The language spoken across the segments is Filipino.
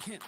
DJ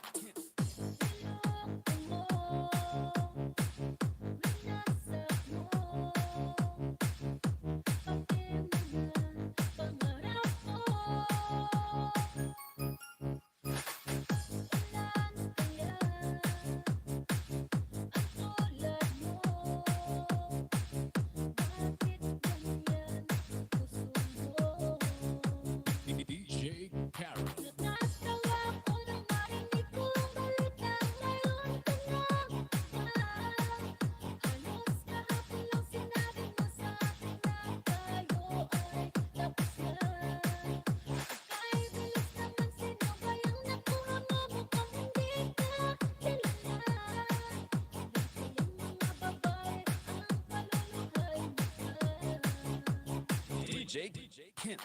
Kim.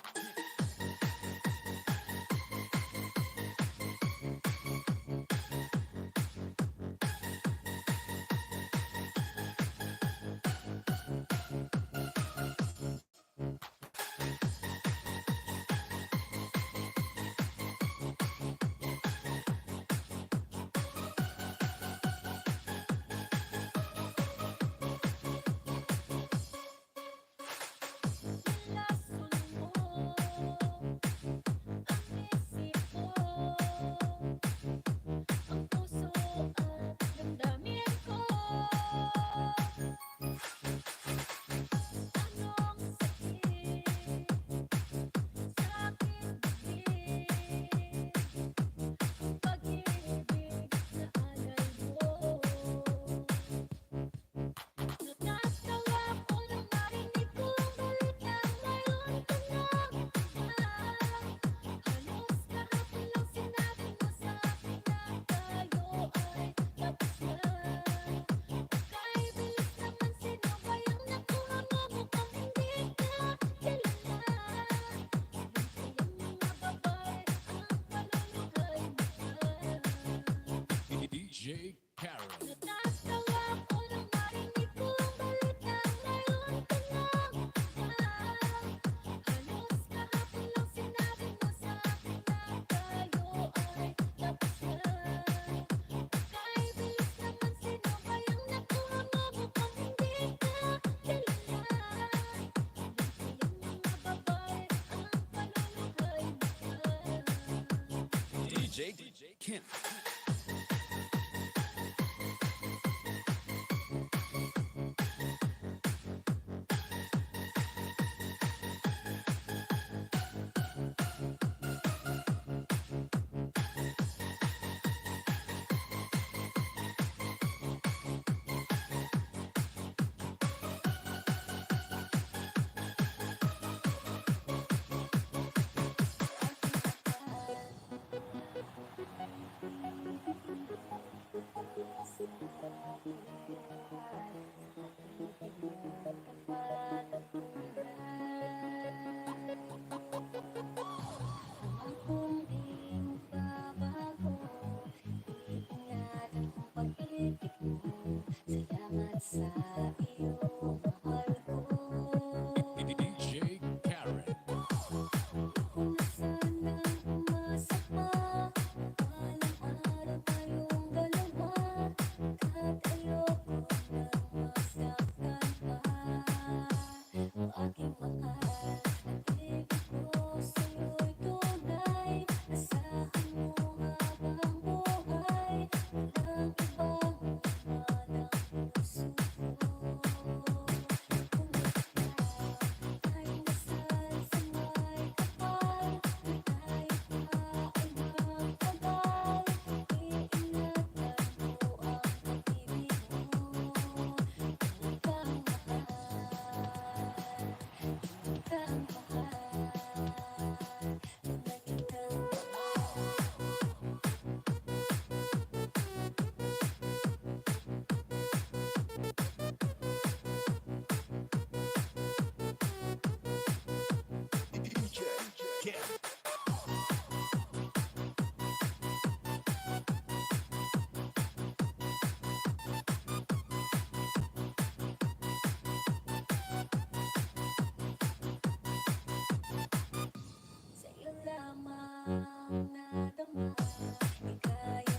DJ Karen. DJ Kim. Sa'yo lamang nadama, ika'y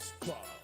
Mix Club.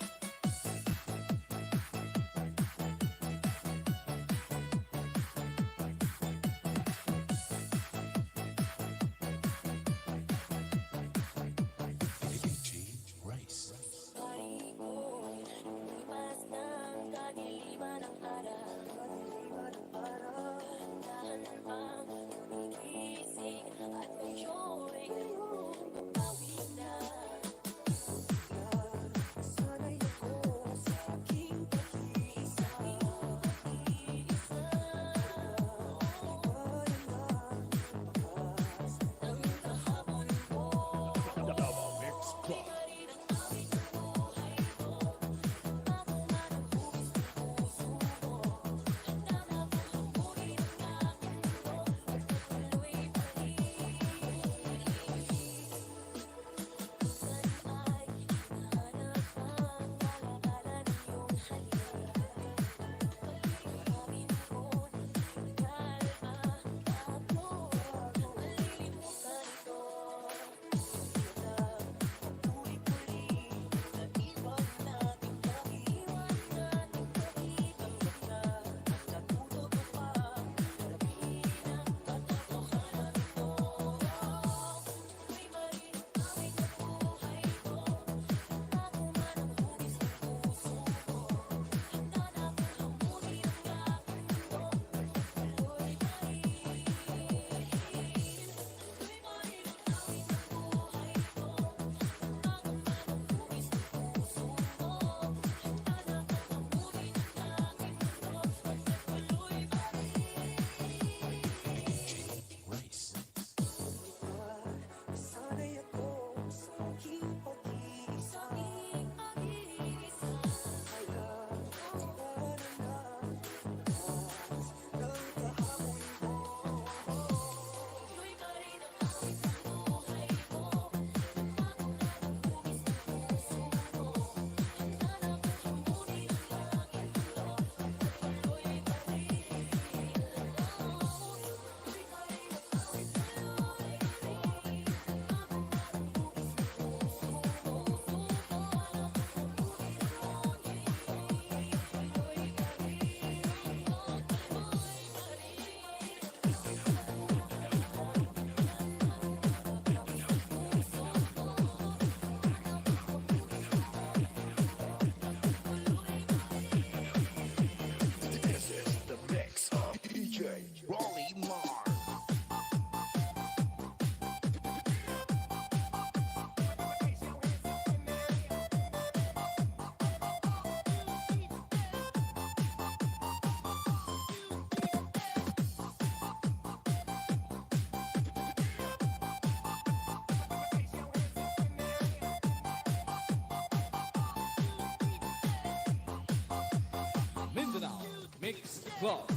Mix Club.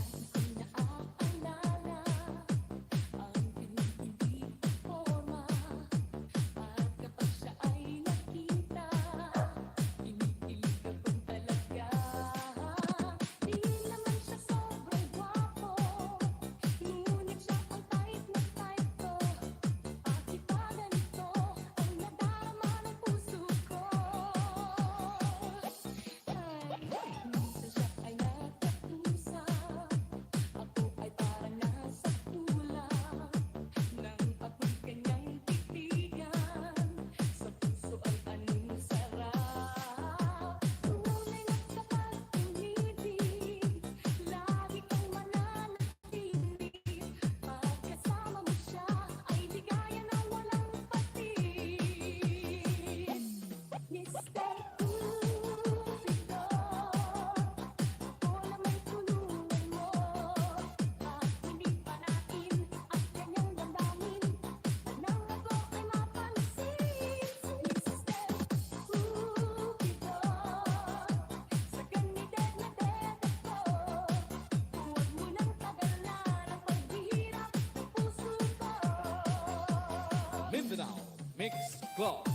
Mindanao Mix Club.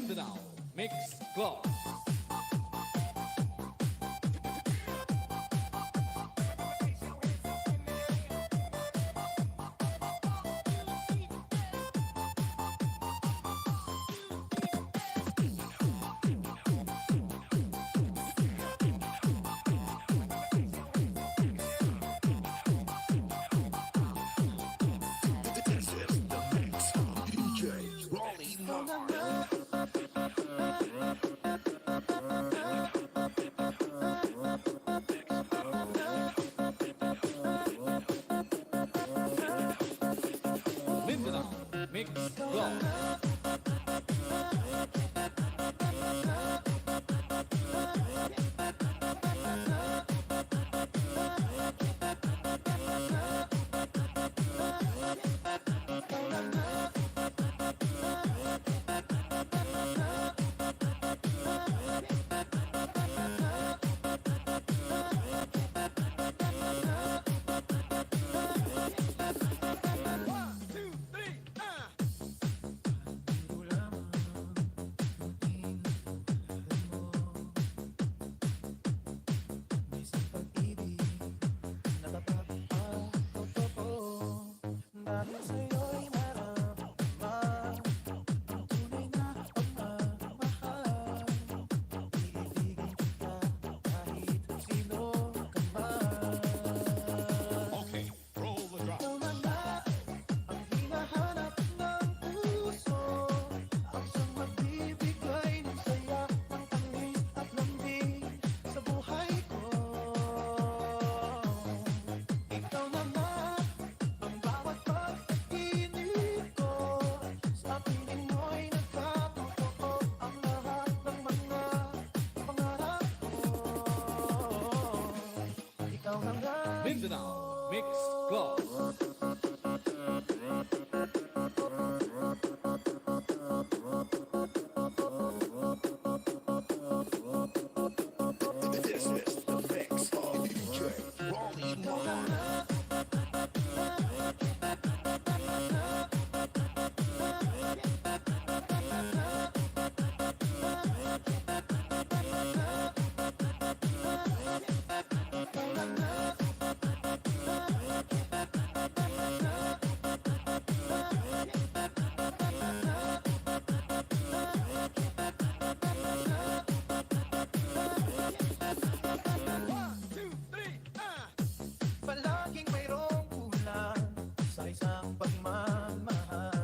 Mindanao Mix Club. Mindanao Mix Club. Mindanao Mix Club. This is the mix of DJ Giovani Palaging mayroong kulang sa isang pagmamahal.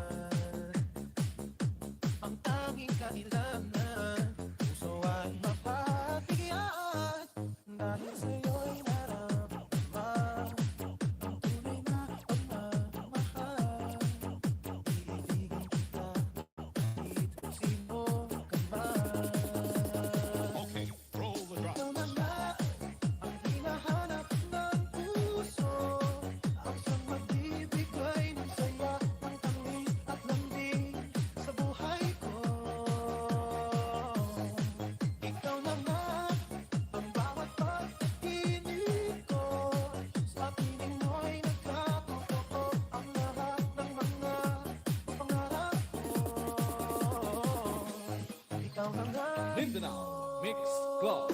Ang tanging kailangan, puso ay mapatigian. Dahil sa'yo'y naramdaman ang tunay na pagmamahal. Iibigin kita kahit sino ka man. Okay, roll the drum. Ikaw na nga ang hinahanap ng puso, ang siyang magbibigay ng saya, ng tamis at lambing sa buhay ko. Ikaw na nga ang bawat pagkakinig ko, sa piling mo'y nagkatotoo ang lahat ng mga pangarap ko. Ikaw na nga Mindanao Mix Club.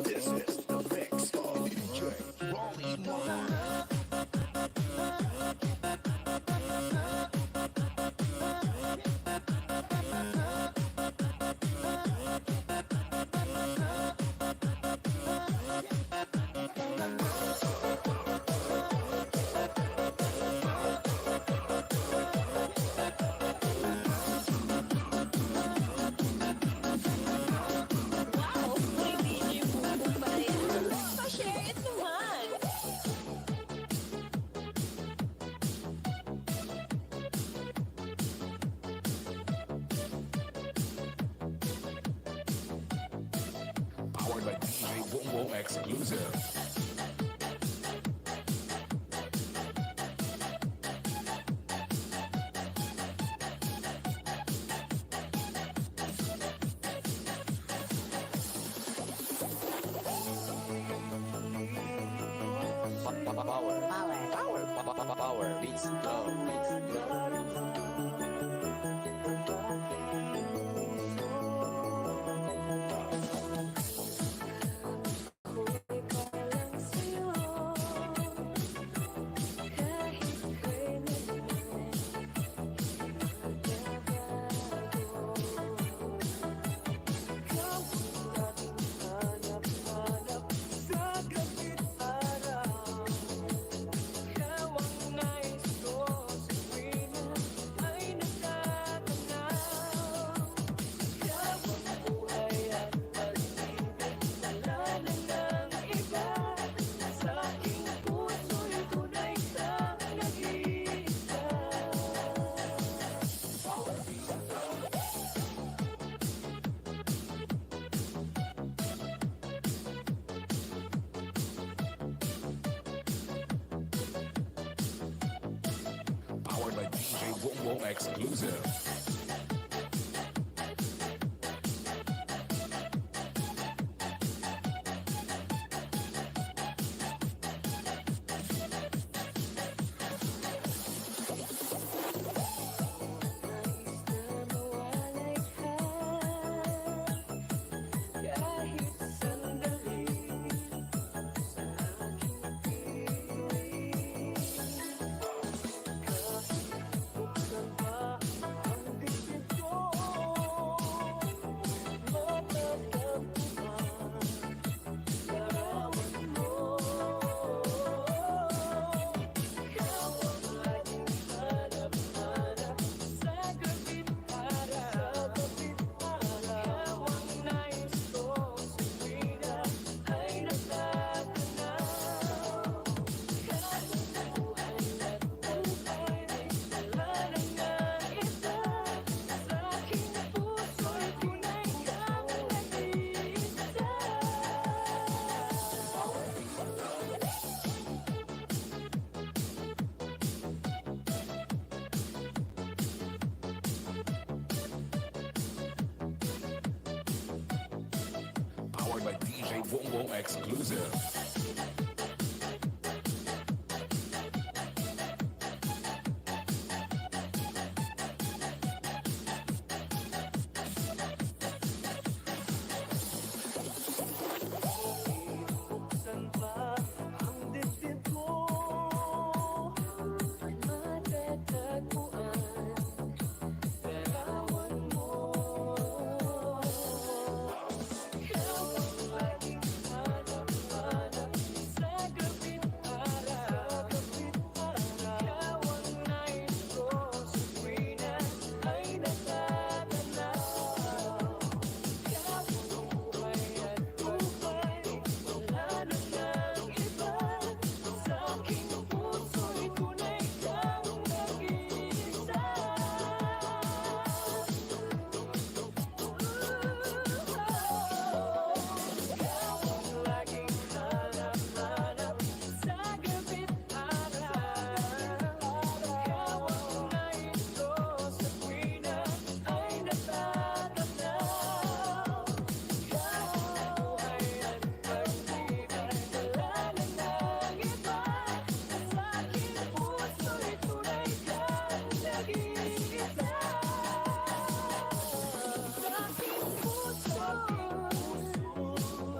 This is the mix of DJ Giovani Wow! May video po ba yan? Pa-share it naman! Powered by DJ Bombo Exclusive. Power. Beats go. Powered by DJ Wongo Exclusive. Powered by DJ Wongo Exclusive.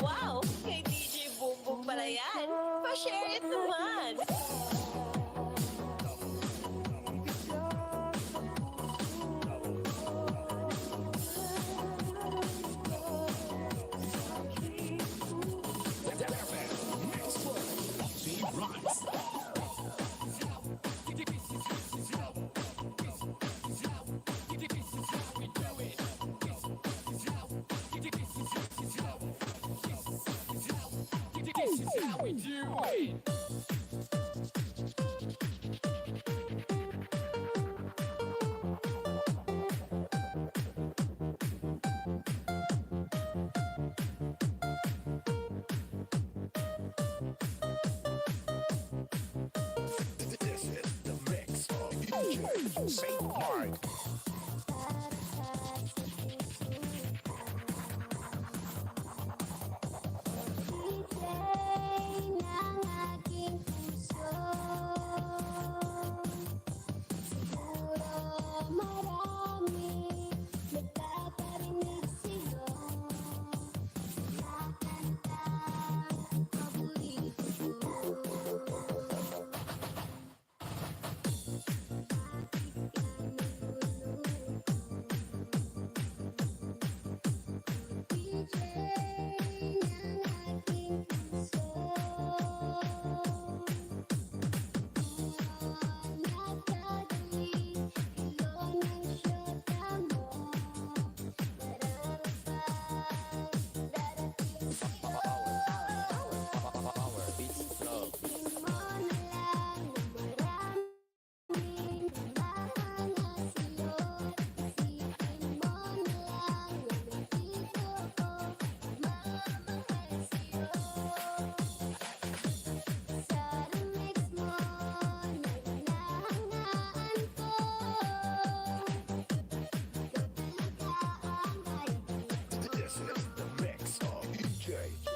Wow! Kay DJ Bumbong pala yan. Pa-share it naman. This is the mix of DJ St. Mark. Ibigay ng aking puso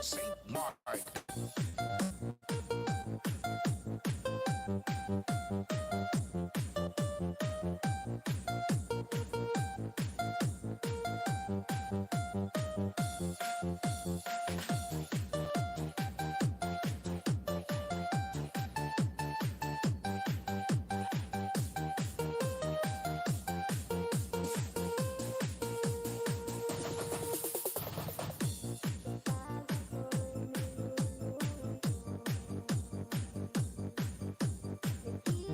Saint Mark.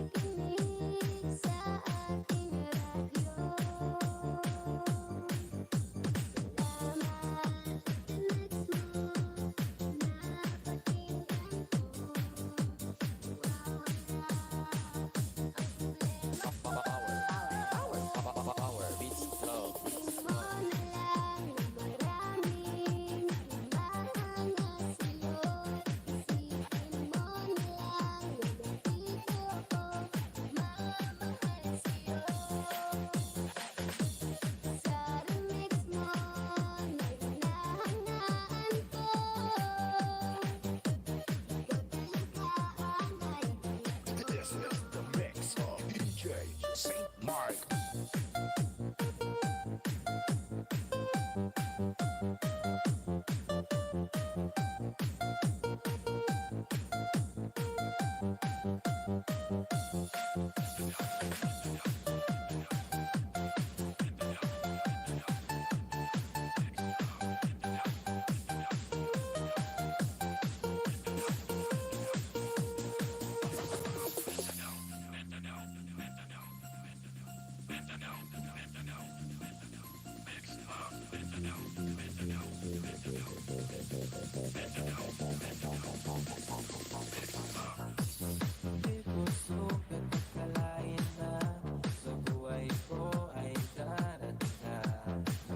Nakikinig sa ating radyo. Salamat, next mo, napakinggan ko. Power beats flow. Isipin mo na lang na maraming mahanga sa'yo. Isipin mo na lang na nandito ako, mamahal sa'yo. Sa remix mo, nagnahangaan ko. Pagkalikaan ay This is the mix of DJ Saint Mark. Di ko sukat akalain na sa buhay ko ay darating ka.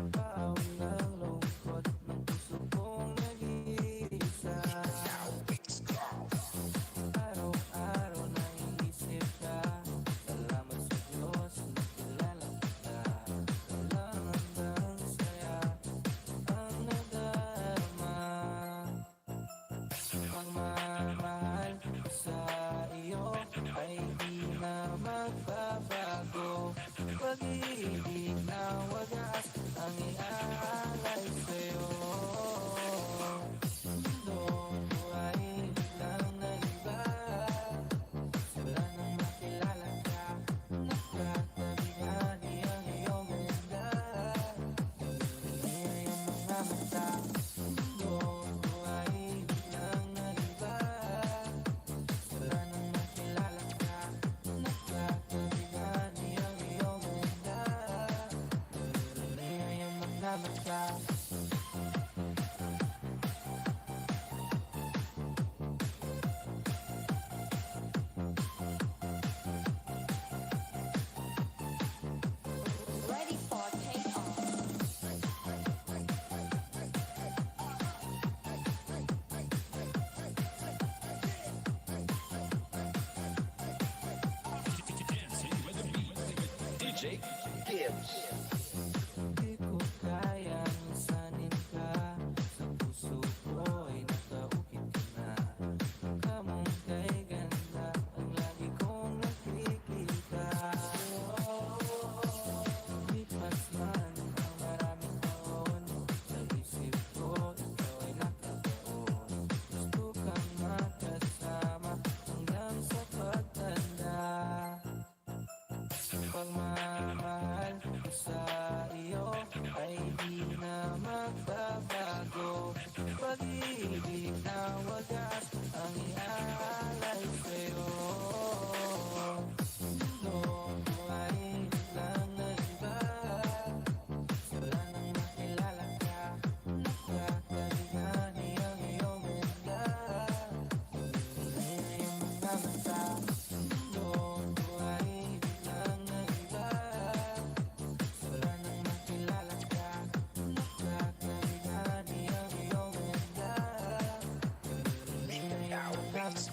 Baon ng lungkot ng puso kong nag-iisa. Araw-araw na inisip ka. Salamat sa Diyos na kilala kita. Walang hanggang saya ang nadarama. Pagmamahal ko sa iyo ay di na magbabago. Pag-ibig na wagas ang iaalay sa'yo. Mundo ko ay biglang nag-iba. Wala nang makilala ka. Nakatabighani ang iyong ganda. Hindi ang mga mata. Mundo ko ay biglang nag-iba. Wala nang makilala ka. Nakatabighani ang iyong ganda. Hindi ang mga mata. Ready for takeoff. DJ Gibbs. Di ko kayang isanin ka. Sa puso ko ay nakaukit ka na. Kamong kay ganda ang lagi kong nakikita. Lipas man ang maraming taon, sa isip ko ikaw ay nakataon. Gusto kang makasama hanggang sa pagtanda. Pagmamahal ko sa iyo ay di na magbabago. Pag-ibig na wagas ang iaalay sa'yo. Mundo ko ay biglang nag-iba. Wala nang makilala ka. Nakatabighani ang iyong ganda. Hindi ang mga mata. Mundo ko ay biglang nag-iba. Wala nang makilala ka. Nakatabighani ang iyong ganda. Hindi ang mga mata.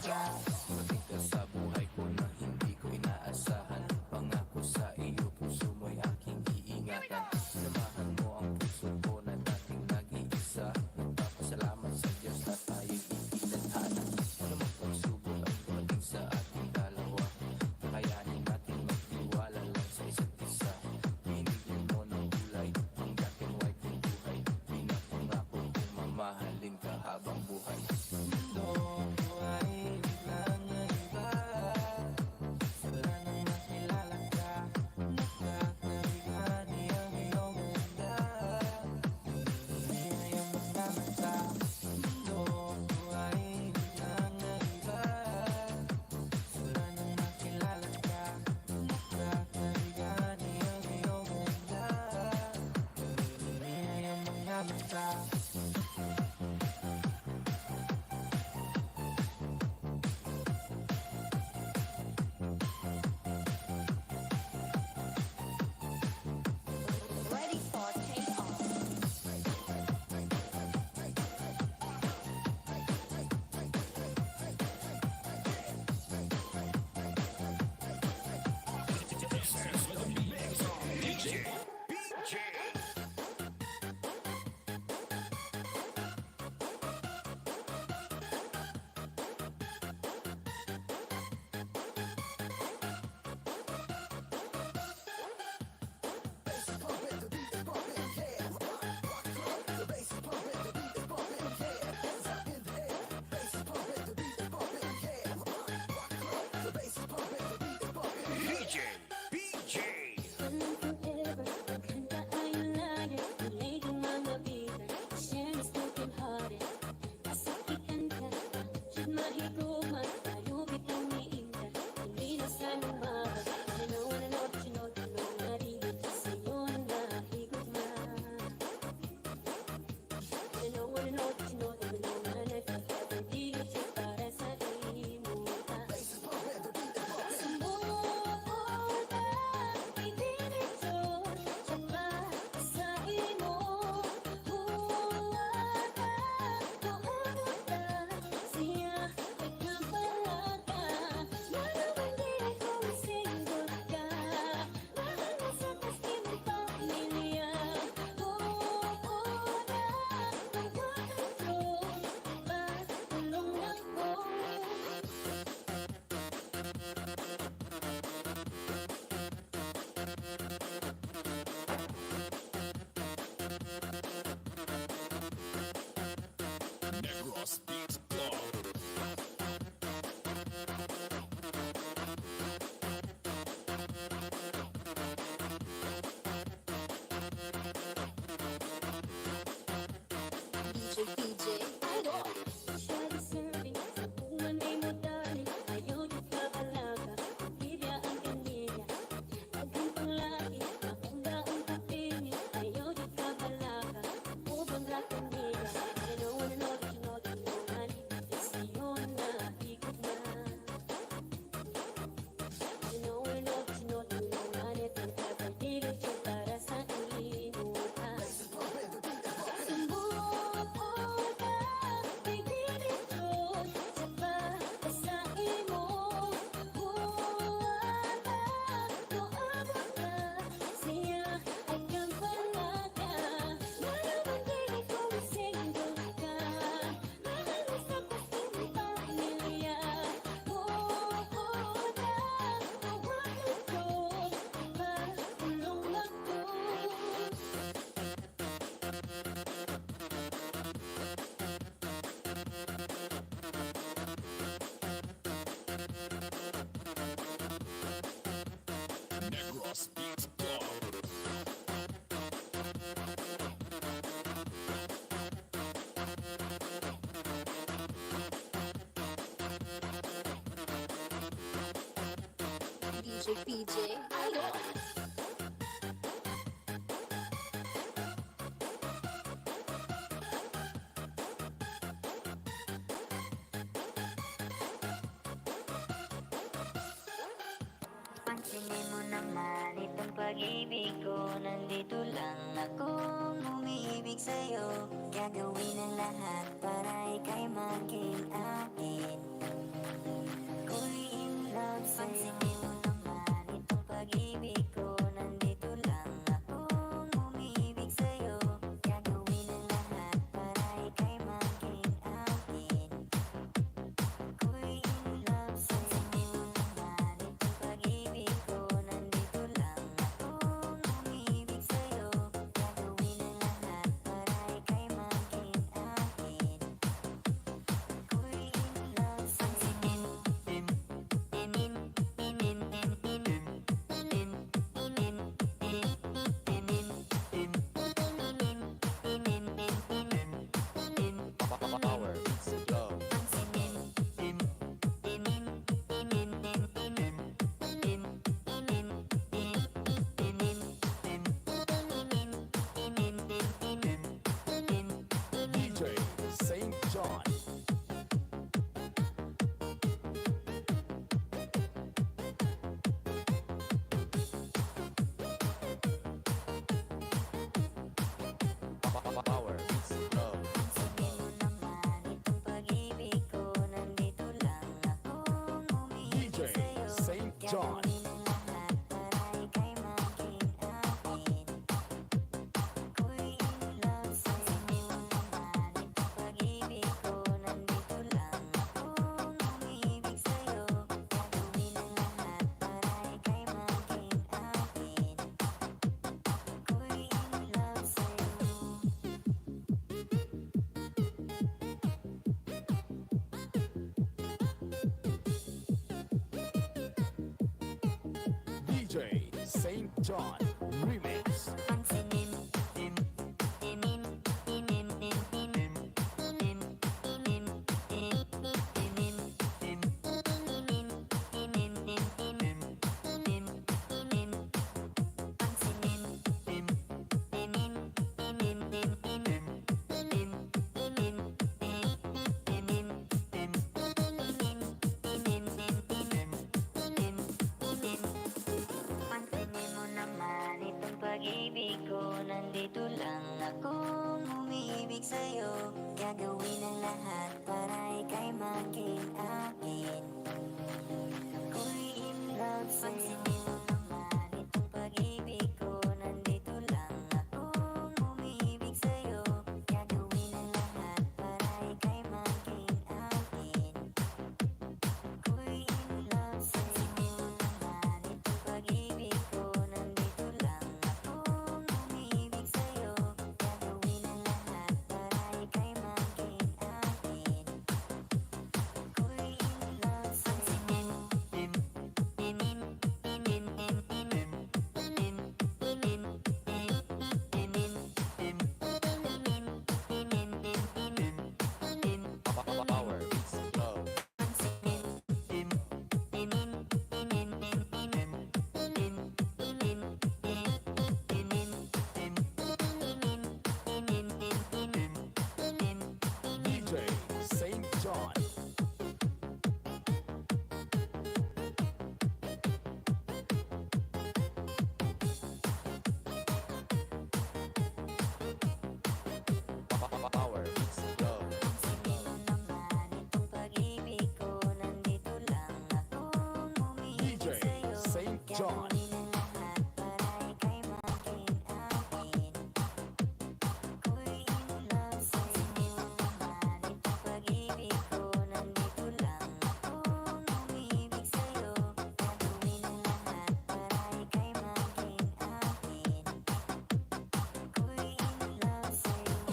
Negros Beats Club. DJ PJ Idol. Shawty serving sa bungan ay madali. Ayaw yung kakalaga, bibya ang kanila. Pagkintong laki, nakunda ang kapini. Ayaw yung kakalaga, ubang rakan nila. You know what I know, that you know, that you know, honey. It's ngayon na ikot na. You know what I know, that you know, that you know, honey. Pagkapatigil siya para sa ilinutan. Negros Beats Club. DJ PJ Idol. Pansinin mo naman itong pag-ibig ko. Nandito lang akong umiibig sa'yo. Gagawin ang lahat para ika'y maging akin. Ako'y in love sa'yo. Pansinin mo naman itong pag-ibig ko. Nandito lang akong umiibig sa'yo. Gagawin ang lahat para ika'y maging akin. Ako'y in love sa'yo. Pansinin mo naman itong pag-ibig ko. Nandito lang akong umiibig sa'yo. Gagawin ang lahat para ika'y maging akin. Ako'y in love sa'yo. Power beats the drum. DJ St. John. Power beats the drum. Pansinin mo naman itong pag-ibig ko. Nandito lang akong umiibig DJ sa'yo. St. John. Gagawin ang lahat para ika'y maging akin. Ako'y in love sa'yo. Pansinin mo naman itong pag-ibig ko. Nandito lang akong umiibig sa'yo. Gagawin ang lahat para ika'y maging akin. Ako'y in love sa'yo. DJ St. John Remix. Pansinin Pansinin mo naman itong pag-ibig ko. John. Gagawin ang lahat para ika'y maging akin. Ako'y in love sa'yo. Naman itong pag-ibig ko, nandito lang akong umibig sa'yo. Gagawin ang lahat para ika'y maging akin. Ako'y in love sa'yo.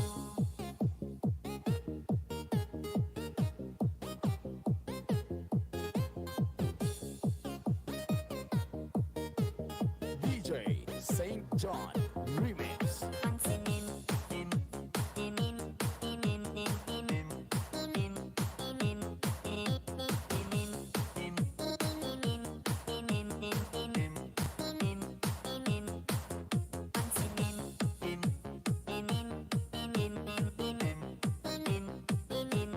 DJ St. John Remix. Pansinin, inin, inin, inin, inin, inin, inin, inin, inin, inin, inin, inin, inin, pansinin, inin, inin, inin, inin, inin, inin, inin, inin,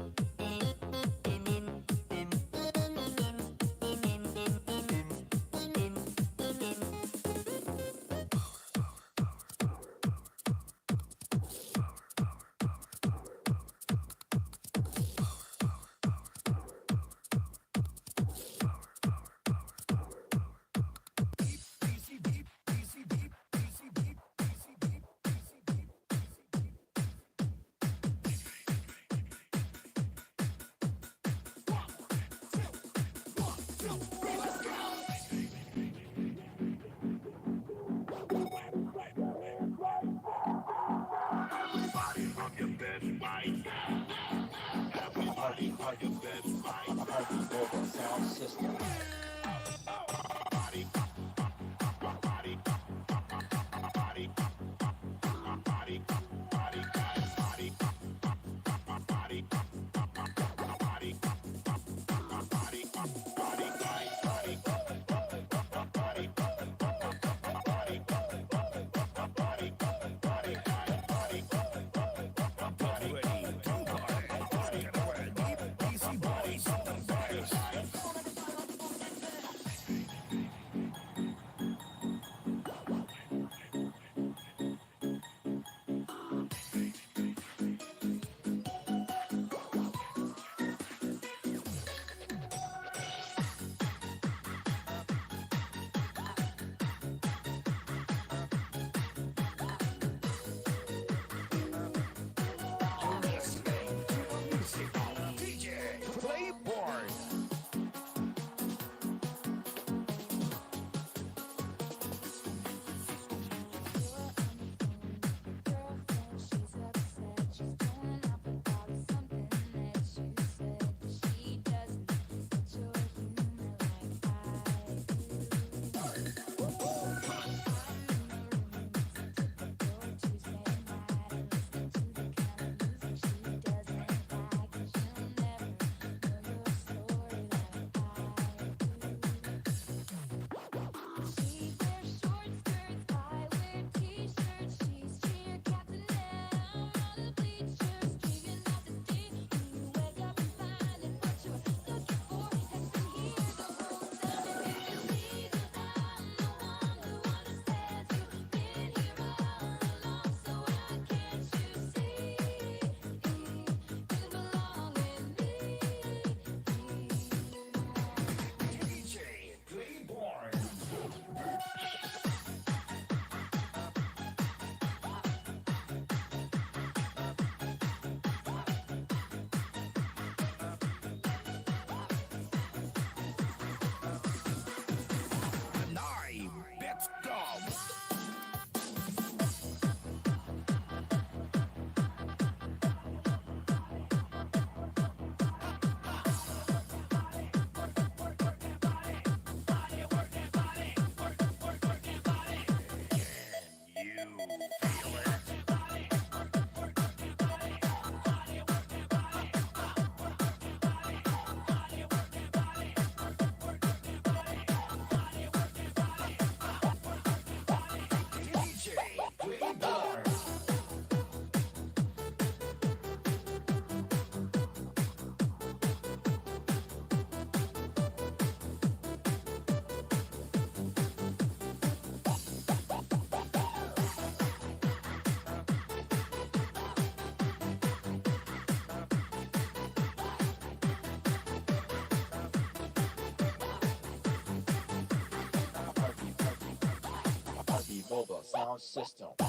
sound system. The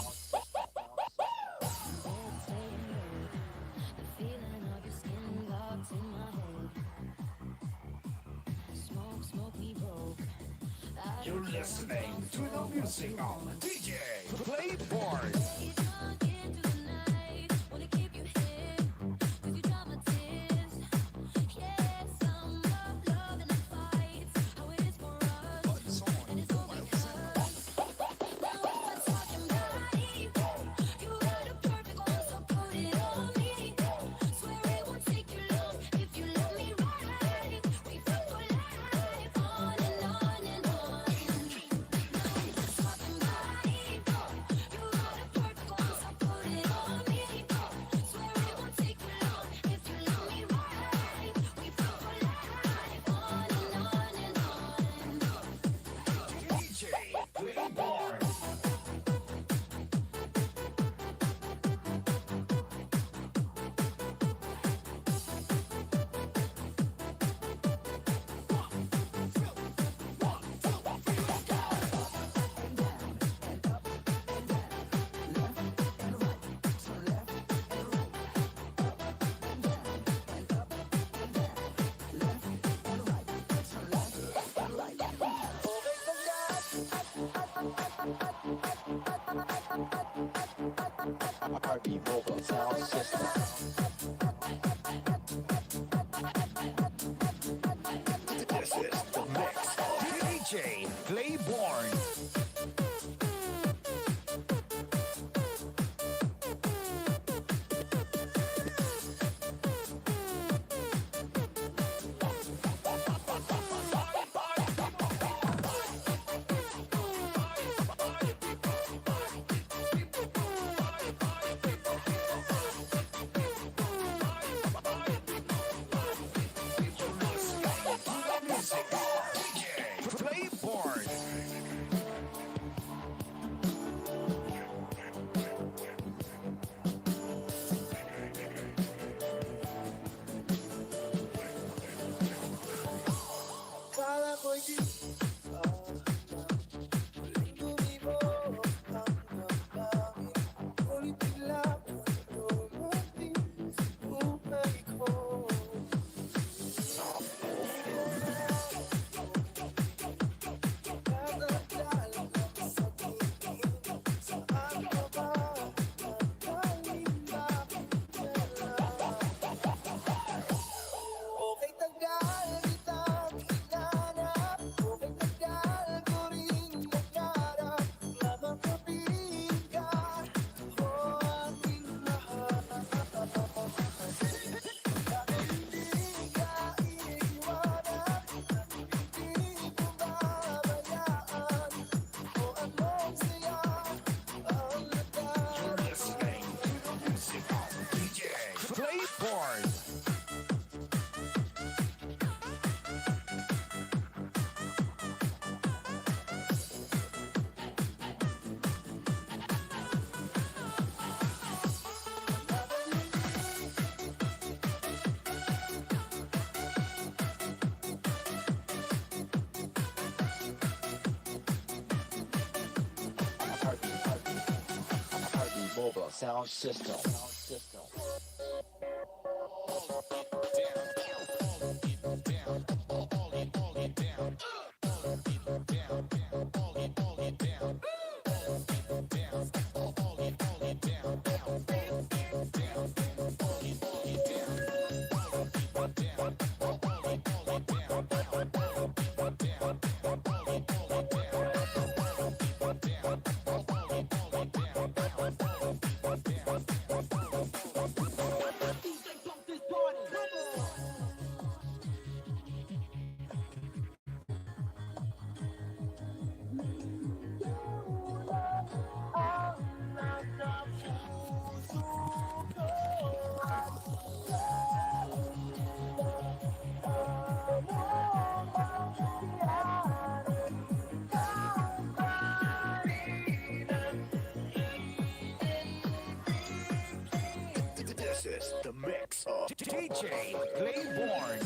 feeling of your skin locked in my head. Smoke me broke. You're listening to the music of DJ Playboard. You drunk into the night. Wanna keep you here, 'cause you dry my tears. Yeah, some love and the fights. How it is for us, and it's all because. Now we're talking body. You got a perfect one, so put it on me. Swear it won't take you long if you love me right. We fuck for life, on and on and on. Now we're talking body. You got a perfect one, so put it on me. Swear it won't take you long if you love me right. We fuck for life, on and on and on. DJ Playboard. RB Mobile Sound System. This is the mix of DJ Playboard. Playboard. Kala ko'y di muling tumibo ang damdamin. Ngunit bigla dumating sa buhay ko. Kadadala sa tingin, saan ka ba nagaling bakit kailan? Okay tagal kitang hinanap, okay tagal ko rin nagharap na makapiling ka o aking lahat. Bakit hindi ka iiwanan, hindi ko babayaan o anong saya ang You're listening to the music of DJ Playboard. RB Mobile Sound System. This is the mix of DJ Playboard.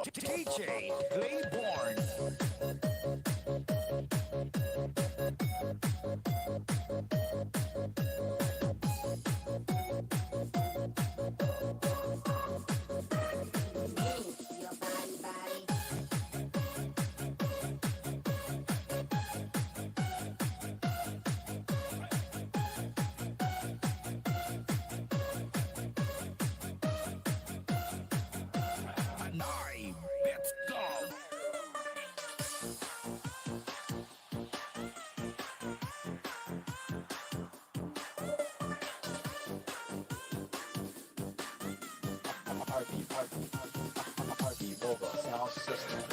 DJ Playborn. Nine, let's go. Party mobile sound system.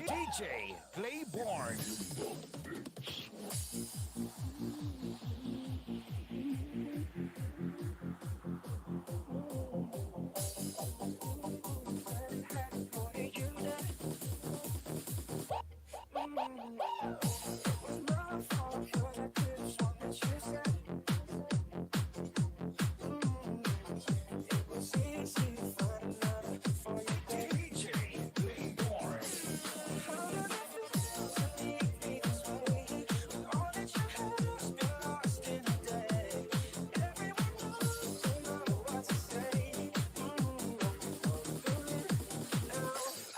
DJ Playborn. DJ Playborn.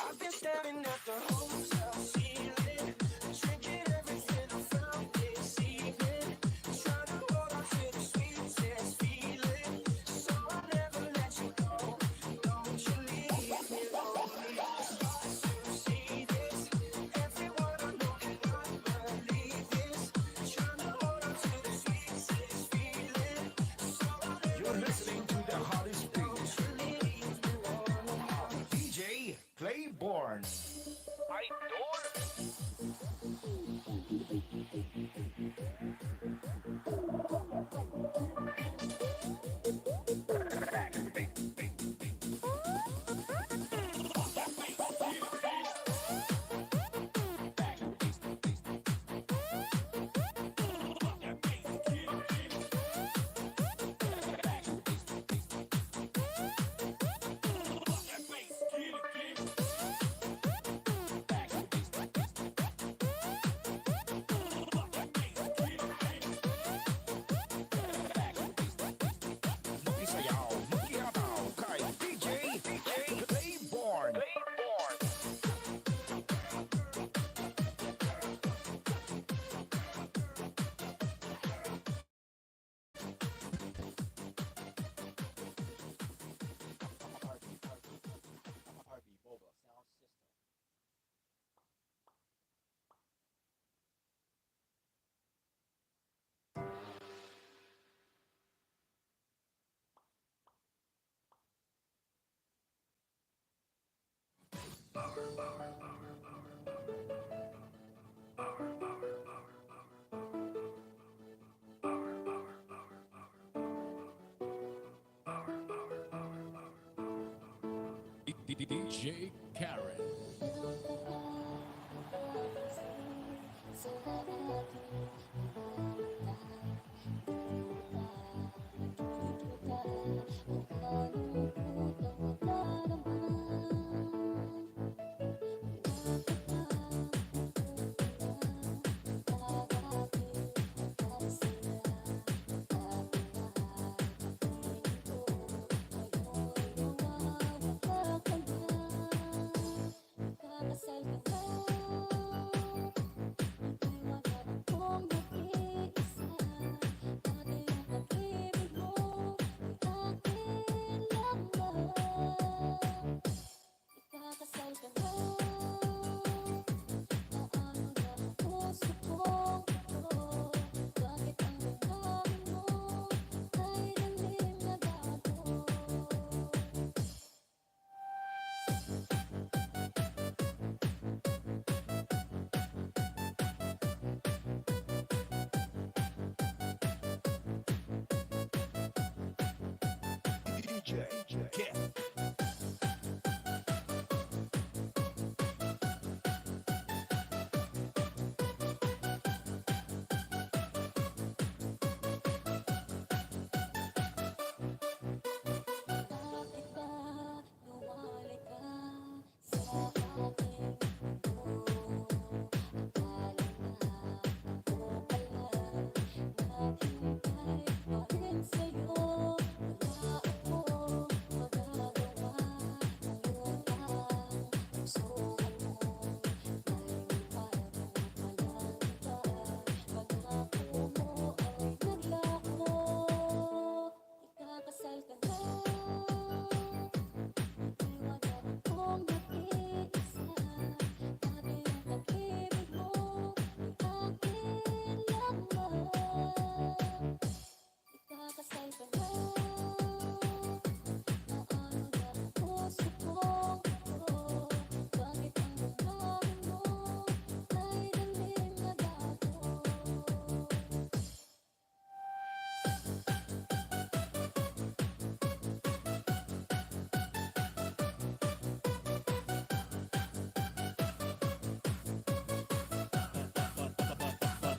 I've been staring at the hotel ceiling, drinking everything I found this evening, trying to hold on to the sweetest feeling, so I'll never let you go. Don't you leave me lonely. Start to see this. Everyone I know cannot believe this. Trying to hold on to the sweetest feeling, so I'll never You're let listening you to go. the hottest beat. Don't you leave me lonely. DJ Playborn. Makisayaw, makihataw kay DJ Playborn. Party mobile sound system. DJ Karen. Kakasal ka ba? Hindi wala DJ. Get. Bakit ba lumali ka sa aking mundo? Akala na ako pala naghintay pa rin sa'yo. Wala akong magagawa, ngayon ang puso mo ay parang malangita. Pangako mo ay naglako, ikakasal ka na. Iwanan akong nag-iisa, dati ang pag-ibig mo ay akin lamang. Ikakasal ka na. Naano na ang puso kong ito? Bakit ang damdamin mo ay damdim na dato?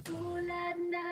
Tulad na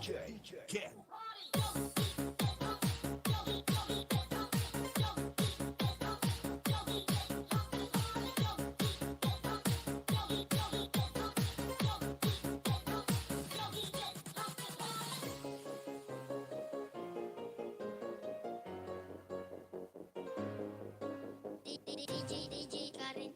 DJ Ken. DJ Karen.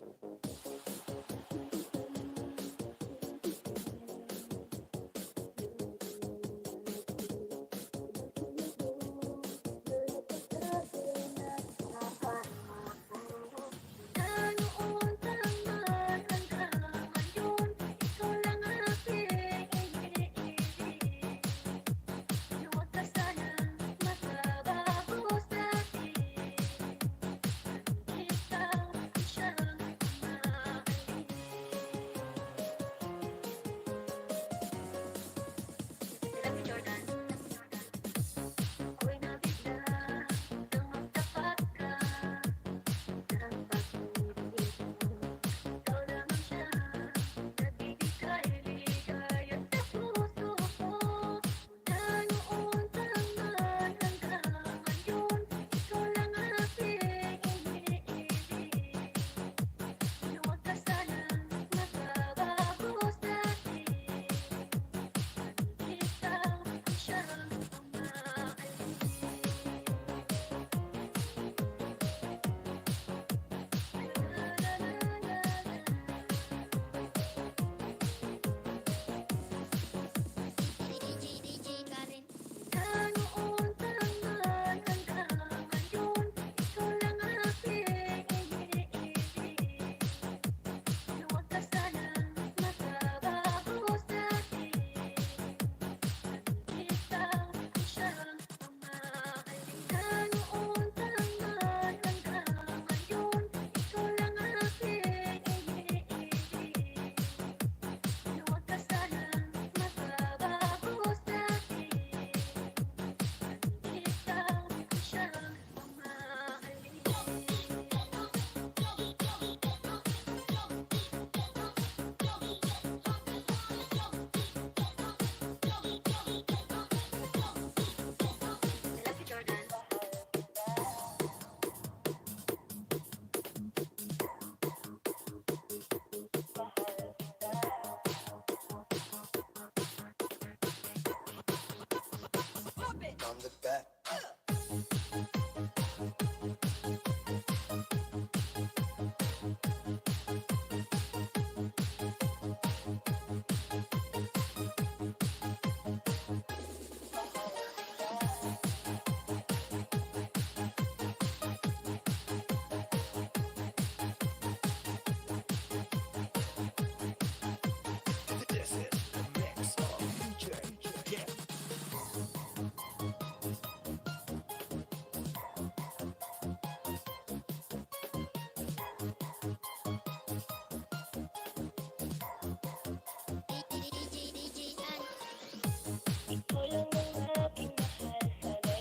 Noon taman hanggang ngayon, ikaw lang aking iniibig. Huwag ka sanang magbabago sa'kin. Ikaw siyang umaalis. Love you, Jordan. Ako'y nabigla nang magtapat ka. Ang pag-ibig mo, ikaw lamang siya. Nagbibigay ligaya sa puso ko. Mula noon taman hanggang ngayon, ikaw lang aking iniibig. Huwag ka sanang magbabago sa'kin. Ikaw siyang DJ Karen. noon taman hanggang ngayon, ikaw lang aking iniibig. Huwag ka sanang magbabago sa'kin. Ikaw siyang umaalis. Noon taman hanggang ngayon, ikaw lang aking iniibig. Huwag ka sanang magbabago sa'kin. Ikaw siyang umaalis. Love you, Jordan. On the back. This is the mix of DJ Ken. Ikaw lang ang aking mahal sa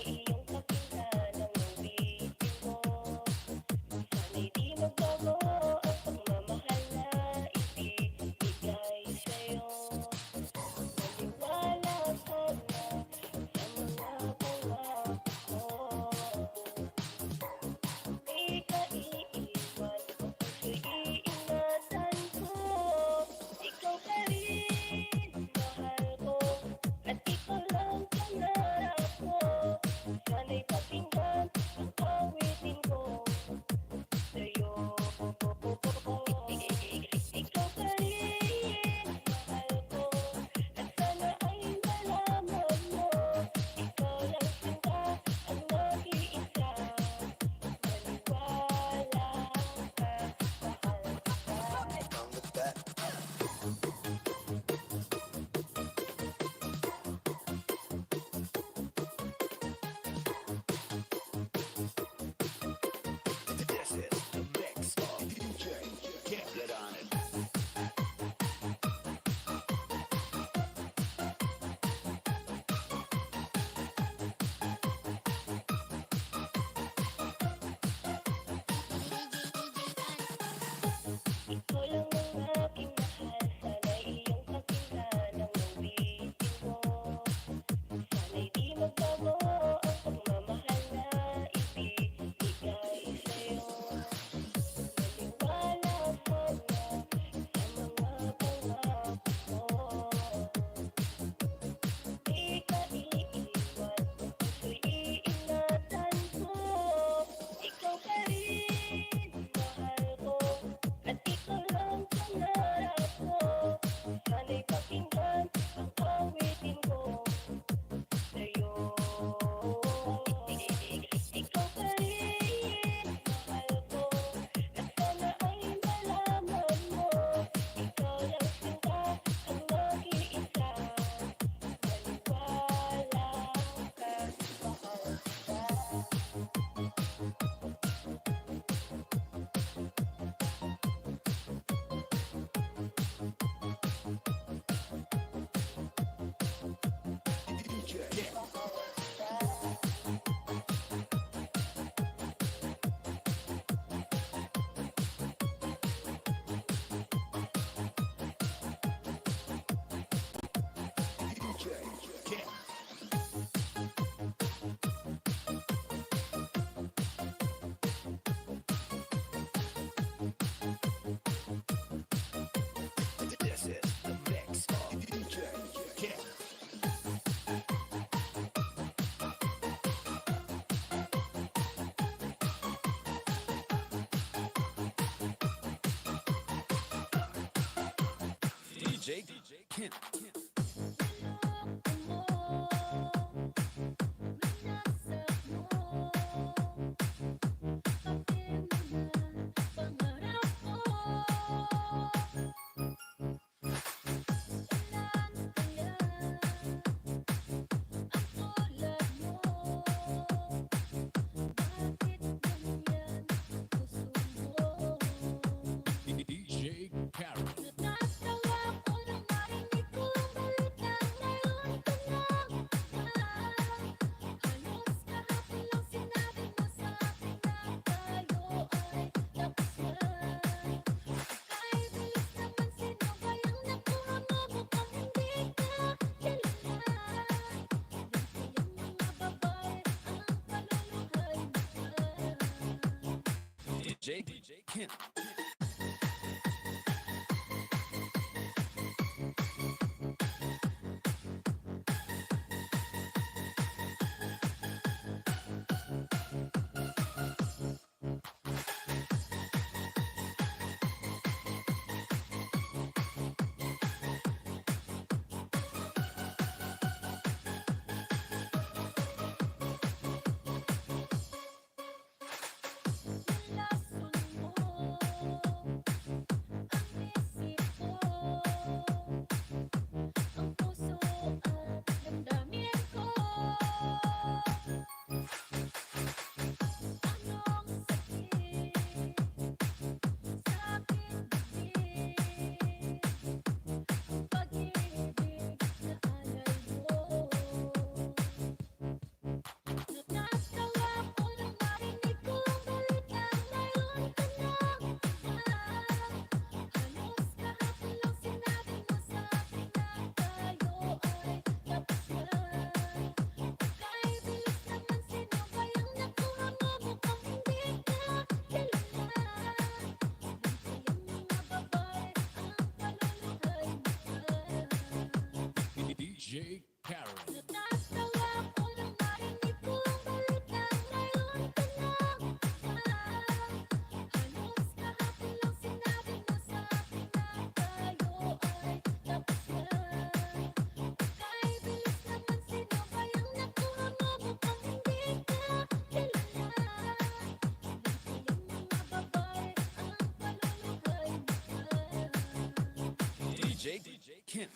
DJ Kim. DJ Karen. DJ Kim. DJ Karen. DJ Kim.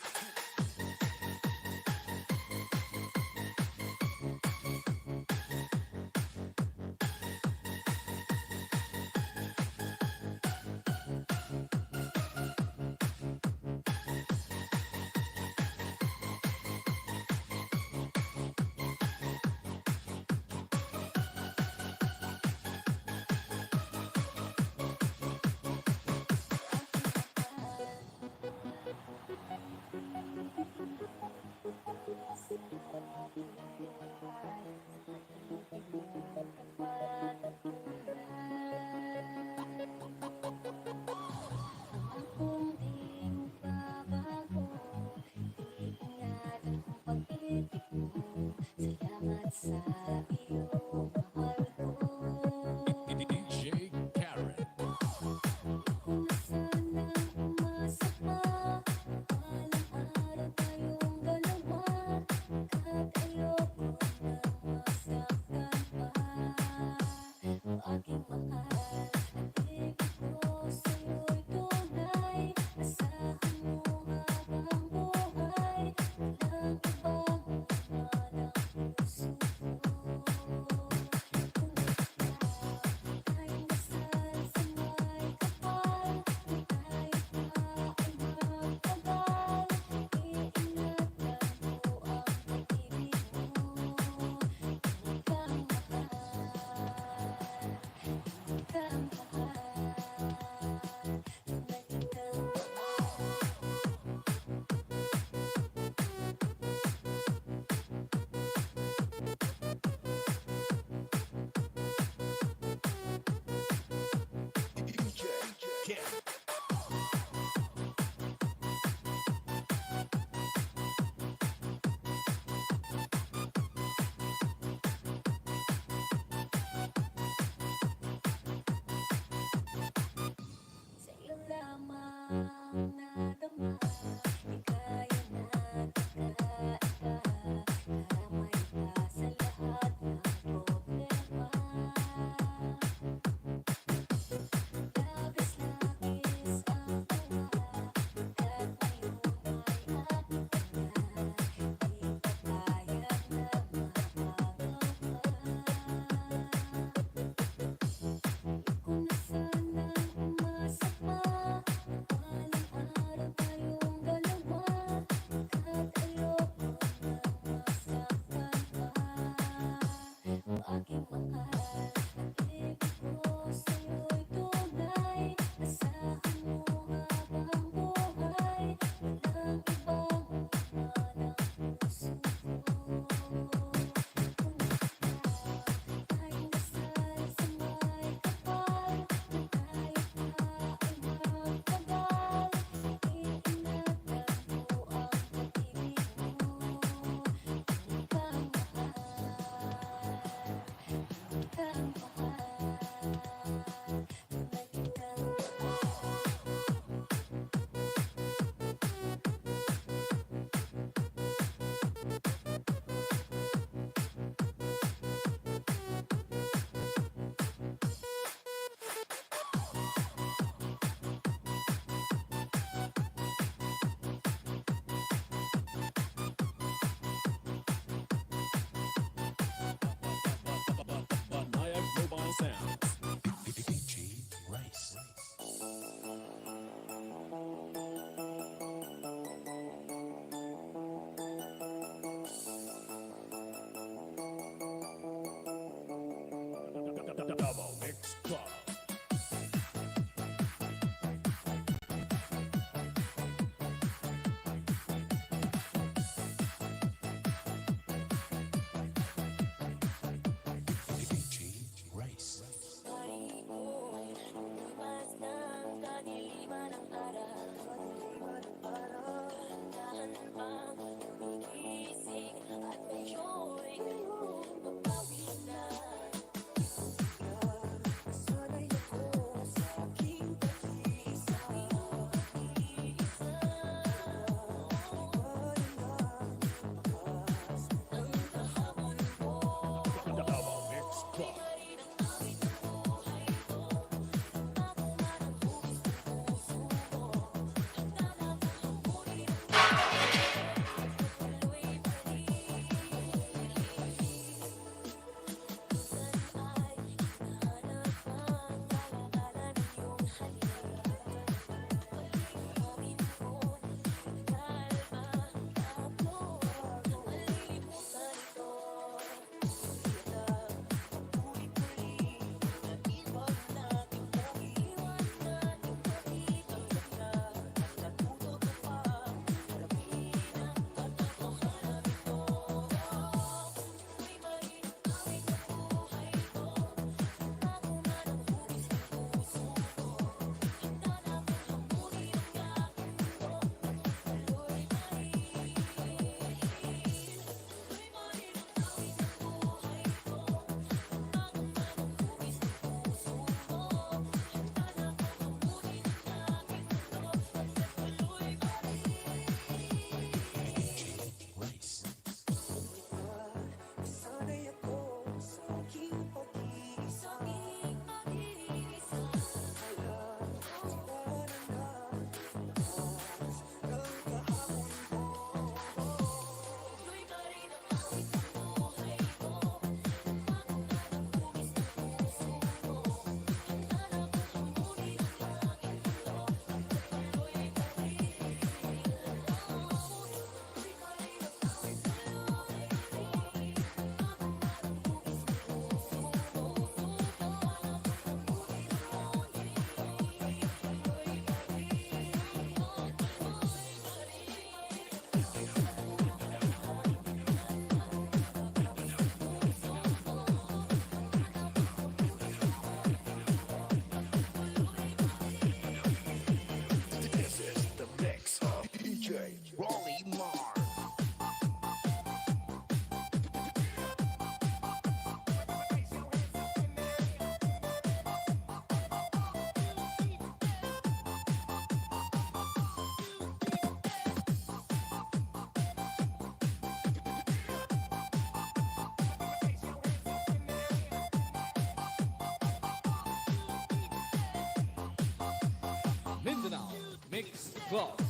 DJ Karen. Double Mix Club. Double Mix Club. This is the mix of DJ Rolly Mar. Mindanao Mix Club.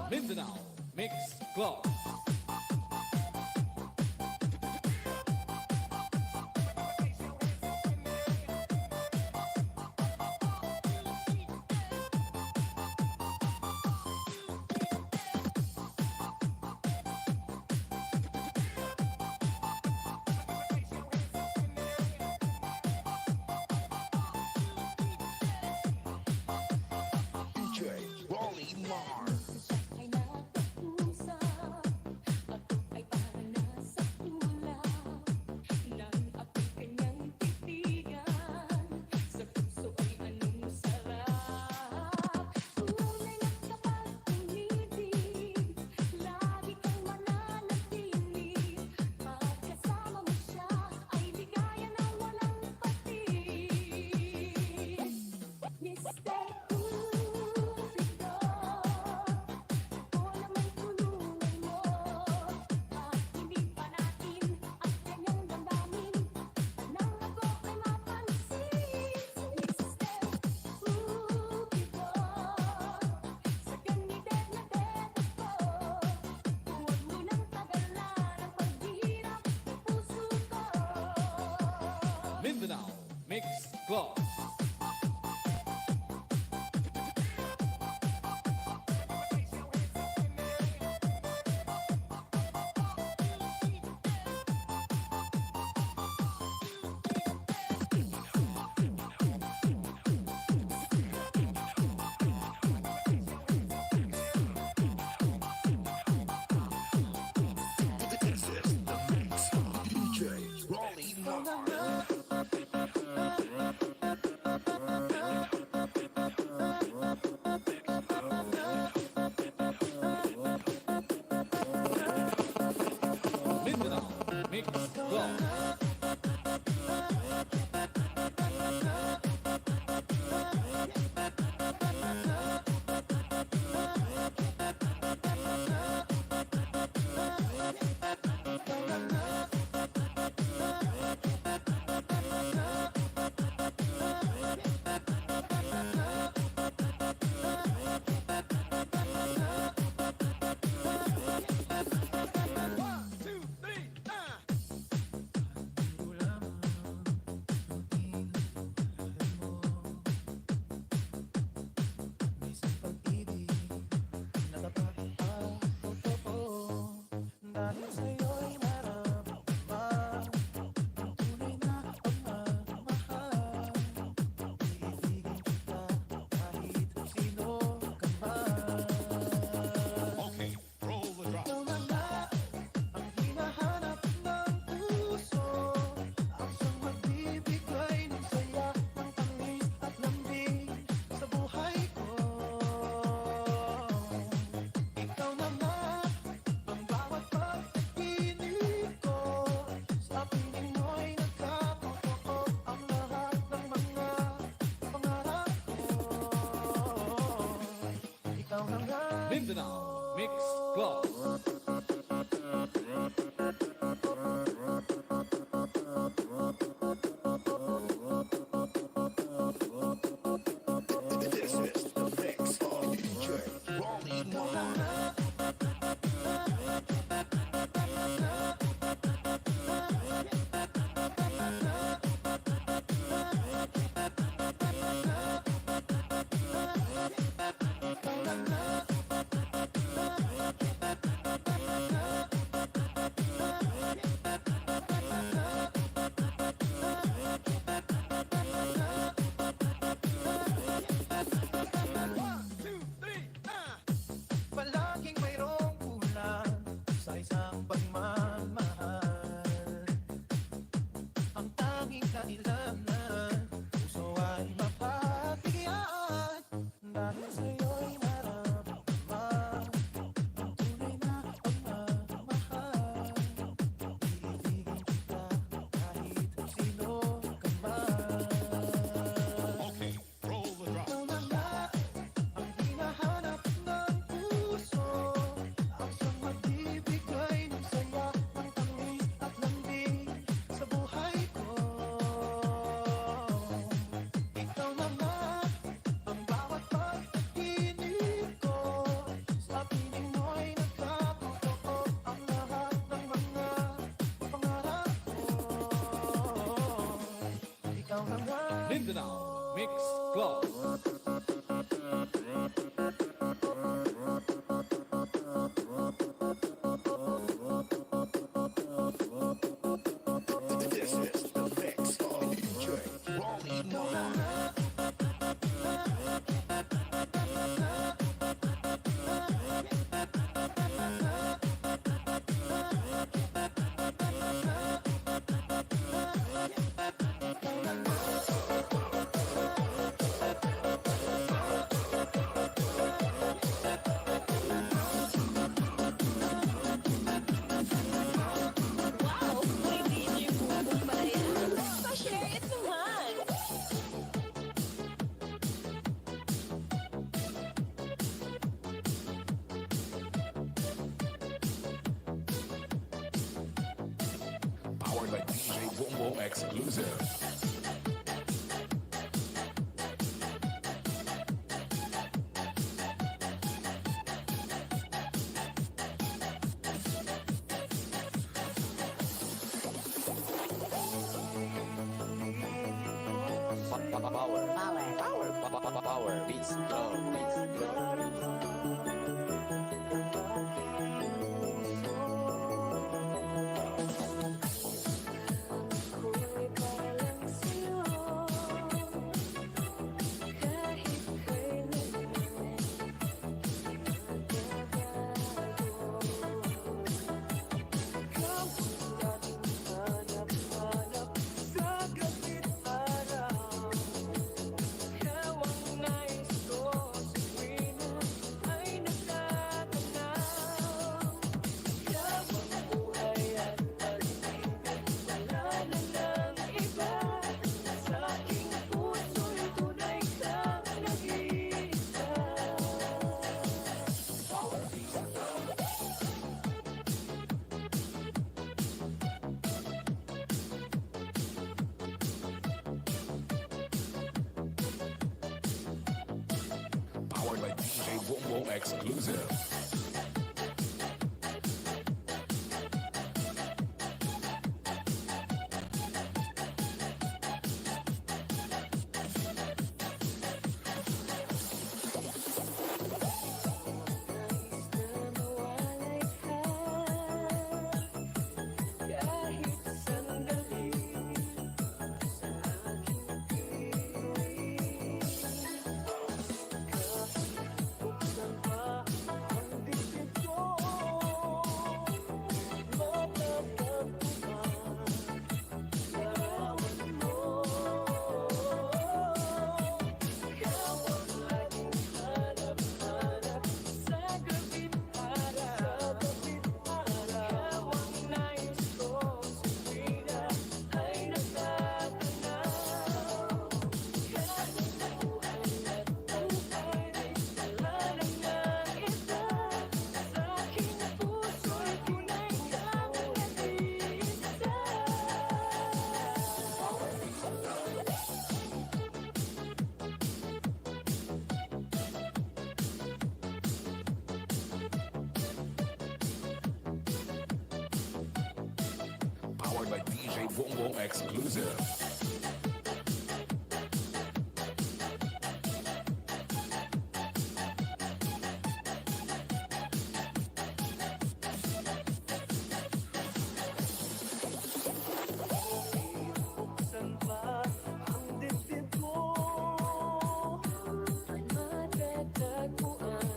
Mindanao Mix Club. Club. Mindanao Mix Club. Dahil sa'yo'y nararamdaman ang tunay na pagmamahal. Iibigin kita kahit sino ka man. Okay, roll the drop. Ikaw na nga ang hinahanap ng puso, ang siyang magbibigay ng saya, ng tamis at lambing sa buhay ko. Ikaw na nga ang bawat pag-ibig ko, sa piling mo'y nagkatotoo ang lahat ng mga pangarap ko. Ikaw na nga Mindanao Mix Club. This is the mix of DJ Ronnie Mana. palaging mayroong kulang sa isang pagmamahal. Ang tanging kailangan, puso ay mapagbigyan. Dahil sa'yo'y nararamdaman ang tunay na pagmamahal. Iibigin kita kahit sino ka man. Okay, roll the drop. Ikaw na nga ang hinahanap ng puso, ang siyang magbibigay ng saya, ng tamis at lambing sa buhay ko. Ikaw na nga ang bawat pag-ibig ko, sa piling mo'y nagkatotoo ang lahat ng mga pangarap ko. Ikaw na nga Mindanao Mix Club. This is the mix of DJ Ronnie Mana. Wow! May video po ba yan? Pa-share it naman! Powered by DJ Bombo Exclusive. Power, beats, Ako'y para lang sa'yo. Kahit kailanman magbabago. Ikaw ang laging hanap-hanap sa gabit araw. Ikaw ang nais ko sa tuwina ay natatanaw. Ikaw ang buhay at pag-ibig, wala na ng iba. Sa aking puso'y tunay kang nag-iisa. Powered by DJ Wombo Exclusive. Nais na mawalay ka kahit sandali sa aking piling. Kahit buksan pa ang dibdib ko, matatagpuan larawan mo. Ikaw ang laging hanap-hanap sa gabit araw. Ikaw ang nais ko sa tuwina ay natatanaw. Kahit ang buhay at buhay, wala na ng iba. Sa aking puso'y tunay kang nag-iisa. Powered by DJ Wombo Exclusive. Buksan pa ang dibdib mo, matatagpuan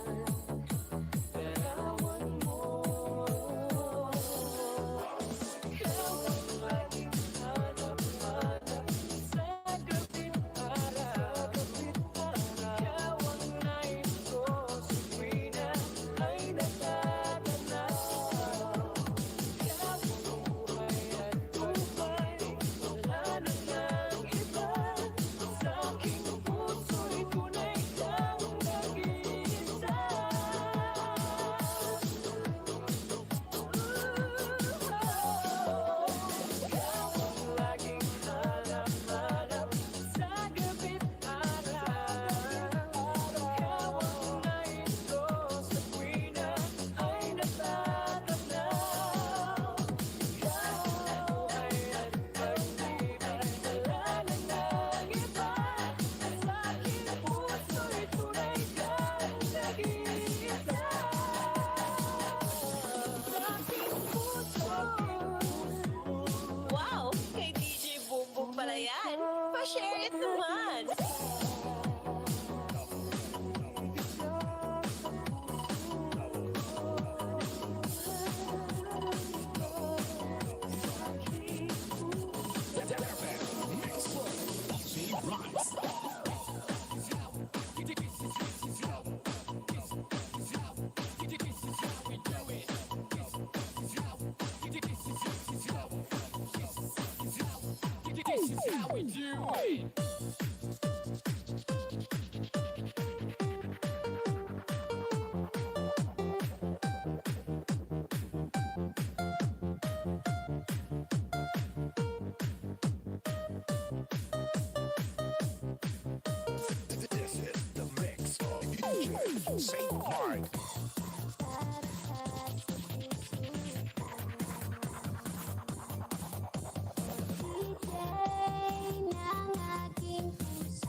larawan mo. Ikaw ang laging hanap-hanap sa gabit araw. Ikaw ang nais ko sa tuwina ay natatanaw. Ikaw ang buhay at buhay, wala na ng iba. Sa aking puso'y tunay kang nag-iisa. Ikaw ang laging hanap-hanap sa gabit araw. Ikaw ang nais ko sa tuwina ay natatanaw. Ikaw ang buhay at pag-ibig, wala na ng iba. Sa aking puso'y tunay kang nag-iisa. Sa aking puso. Wow! Kay DJ Bumbong pala yan. Pa-share it naman! This is how we do it. This is the mix of DJ Saint Mark. Bigay ng aking puso.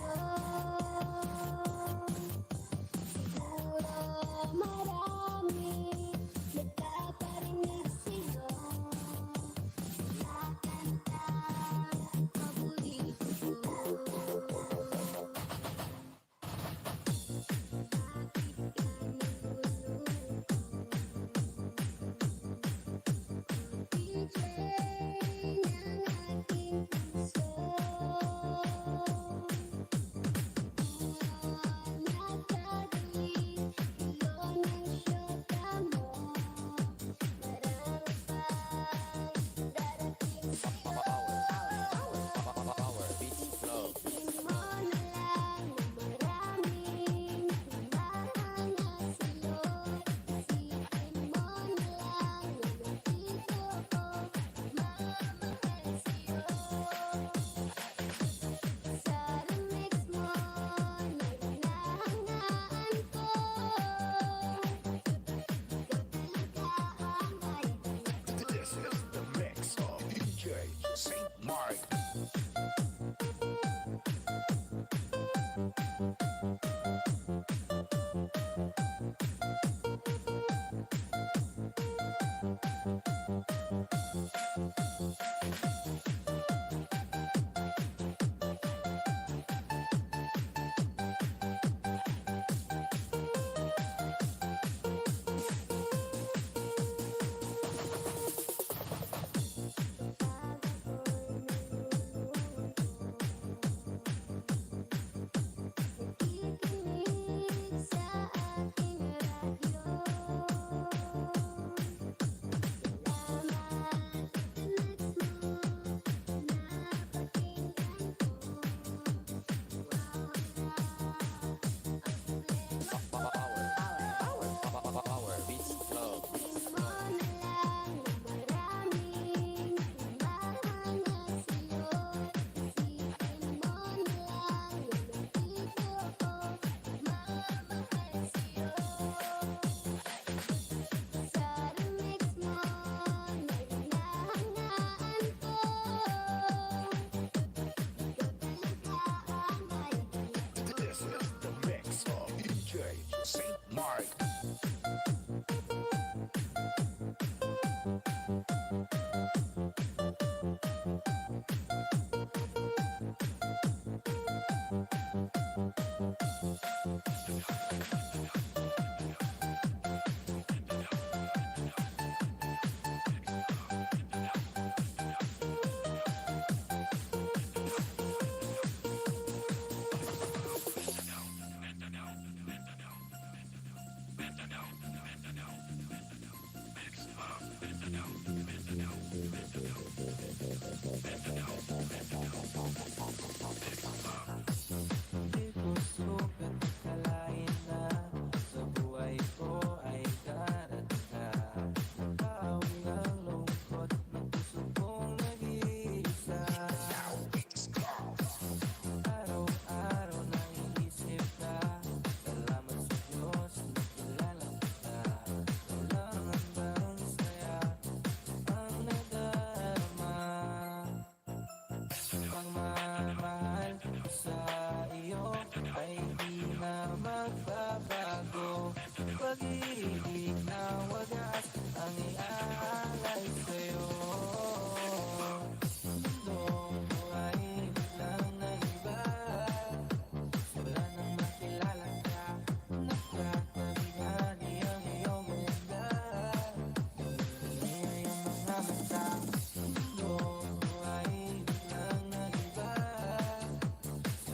mata mundo ko ay biglang nag-iba.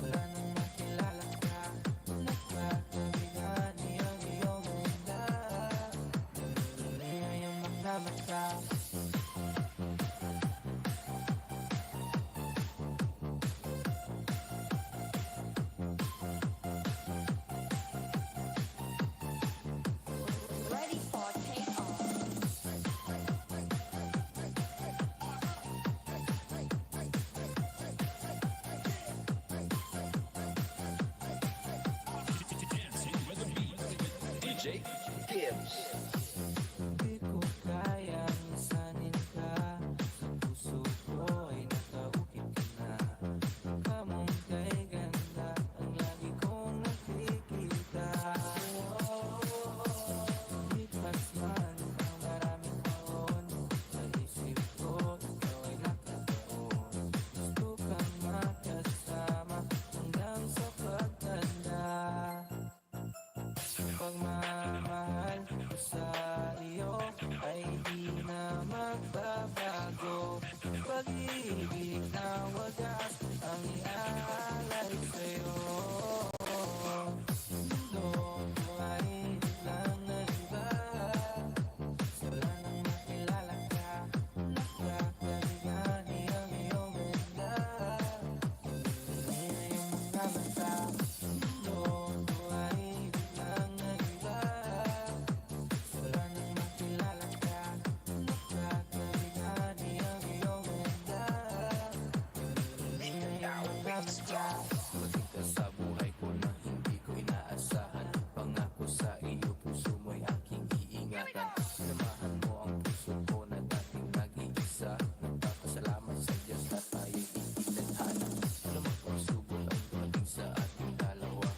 Wala nang makilala ka, nagkakabigan iyong iyong ganda. Tuloy ang mga mata. Ready for take off. DJ Gibbs. Di ko kayang isanin ka, sa puso ko ay nakaukit ka na. Kamong kay ganda, ang lagi kong nakikita. Lipas man ang maraming taon, sa isip ko ikaw ay nakataon. Gusto kang makasama hanggang sa pagtanda. Pagmamahal ko sa iyo ay di na magbabago. Pag-ibig na wagas ang iaalay sa'yo. Mundo ko ay biglang nag-iba. Wala nang makilala ka, nakakaligan iyong iyong ganda. Tuloy ang mga mata, mundo ko ay biglang nag-iba. Wala nang makilala ka, nakakaligan iyong iyong ganda. Tuloy ang mga mata. Dumating ka sa buhay ko na hindi ko inaasahan. Pangako sa iyo, puso mo'y aking iingatan. Sinamahan mo ang puso ko na dating nag-iisa. Nagpapasalamat sa Diyos na tayo'y itinadhana. Alamang pagsubok ang dumating sa ating dalawa.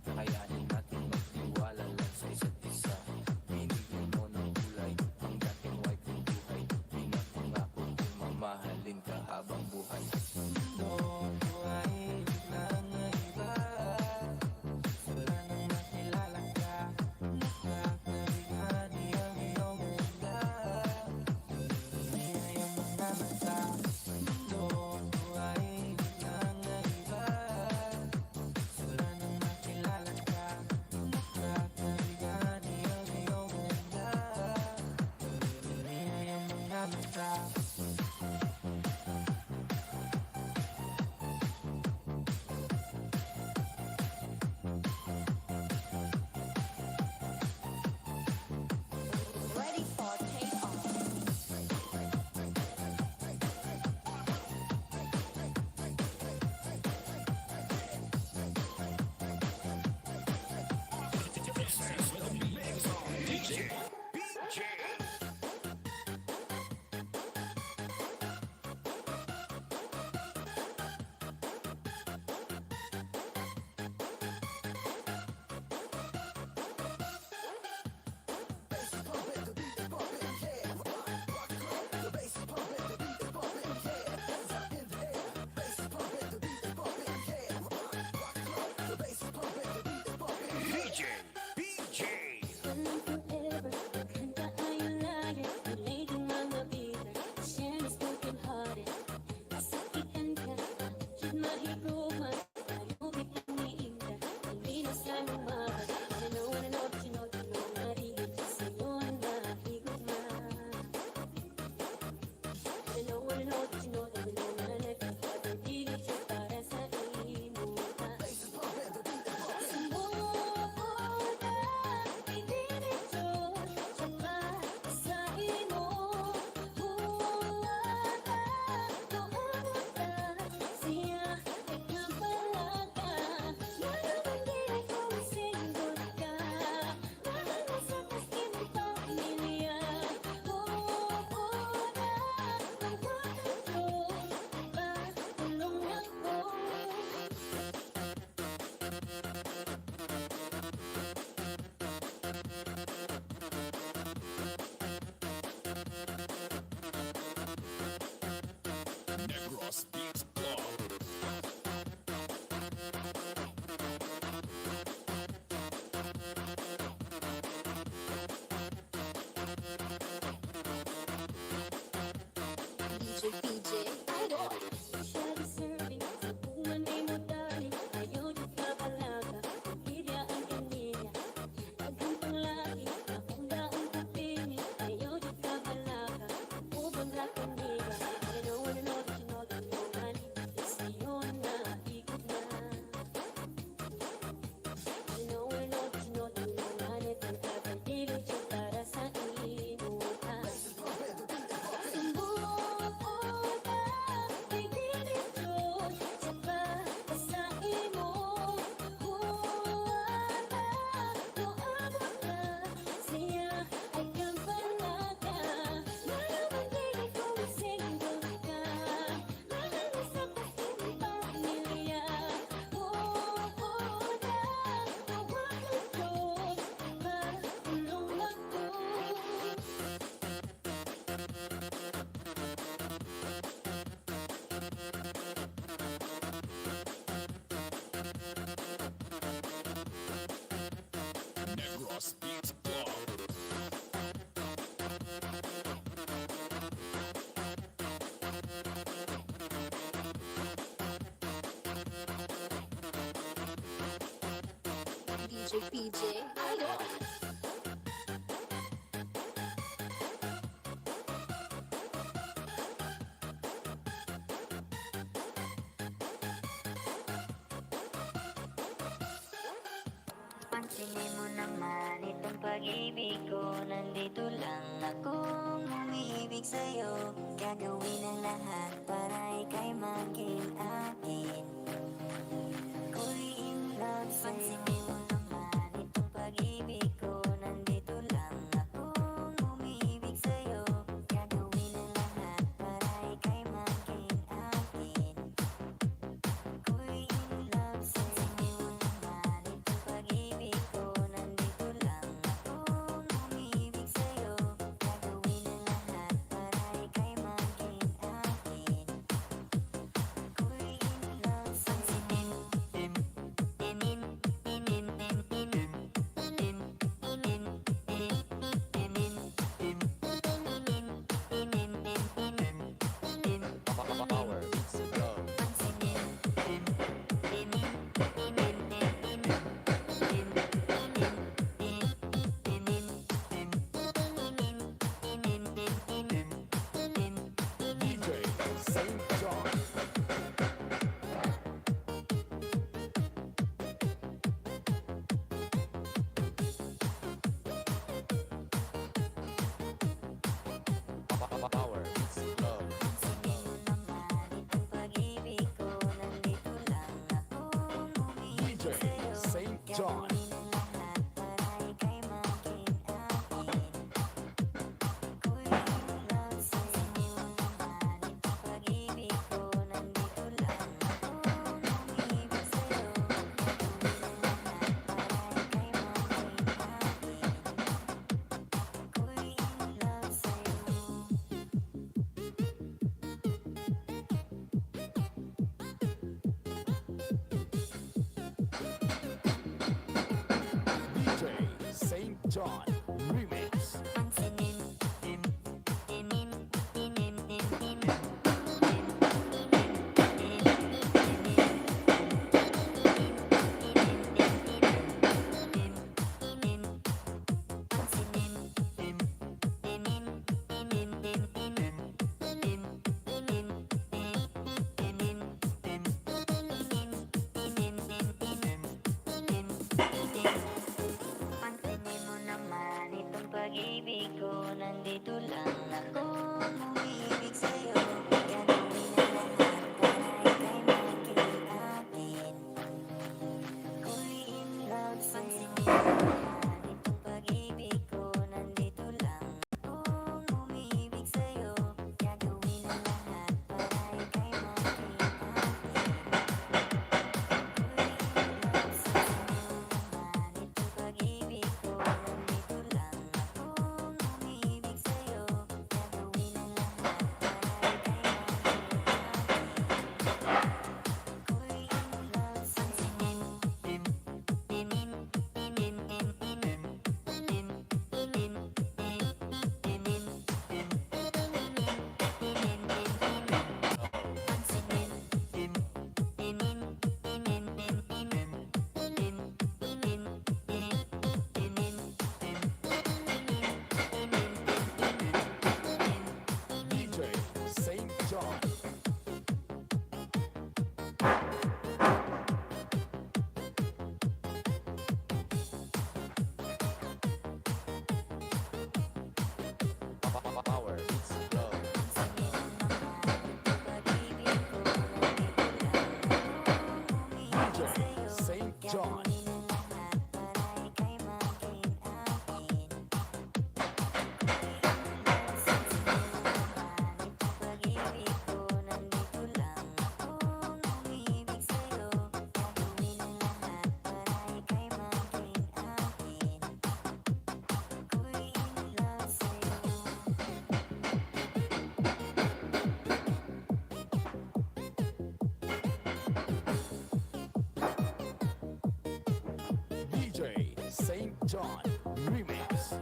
Kakayanin natin magtiwala lang sa isa't isa. Binigyan mo ng kulay ang dating wife ng buhay. Pinapangako kong mamahalin ka habang buhay. Mundo ko ay biglang nag-iba. Wala nang makilala ka, nakakaligan iyong iyong ganda. Tuloy ang mga mata, mundo ko ay biglang nag-iba. Wala nang makilala ka, nakakaligan iyong iyong ganda. Tuloy ang mga mata. Ready for take off. DJ BJ. DJ BJ. Running forever, kanta tayo lagi. Relate ang mga bitter, share is broken hearted. Nasakitan ka, should mahiguman. Tayo biglang niinda, hindi na sa lumaban. I know, but you know, marigit ka sa'yo ang nakigugma. I know, but you know, na nagpapagigit siya para sa imuta. Negros Beats Club. DJ PJ, idol. Pansinin mo naman itong pag-ibig ko. Nandito lang akong umiibig sa'yo. Gagawin ang lahat para ika'y maging akin. Ako'y in love sa'yo. Pansinin mo naman itong pag-ibig ko. Nandito lang akong umiibig sa'yo. Gagawin ang lahat para ika'y maging akin. Ako'y in love sa'yo. Pansinin mo naman itong pag-ibig ko. Nandito lang akong umiibig sa'yo. Gagawin ang lahat para ika'y maging akin. Ako'y in love sa'yo. Power beats love. DJ St. John. Power beats love. Pansinin mo naman itong pag-ibig ko. Nandito lang akong umiibig DJ sa'yo. St. John. Gagawin ang lahat para ika'y maging akin. Ako'y in love sa'yo. Pansinin mo naman itong pag-ibig ko. Nandito lang akong umiibig sa'yo. Gagawin ang lahat para ika'y maging akin. Ako'y in love sa'yo. DJ St. John Remix. Pansinin Pansinin mo naman itong pag-ibig ko. Nandito lang akong umiibig sa'yo. Gagawin ang lahat para ika'y maging akin. Ako'y in love sa'yo. Pansinin mo naman itong pag-ibig ko. Nandito lang akong umiibig sa'yo. Gagawin ang lahat para ika'y maging akin. Ako'y in love sa'yo. Naman itong pag-ibig ko. Nandito lang akong umiibig sa'yo. Gagawin ang lahat para ika'y maging akin. Ako'y in love sa'yo. DJ St. John. Power beats love. DJ St. John. DJ St. John Remix.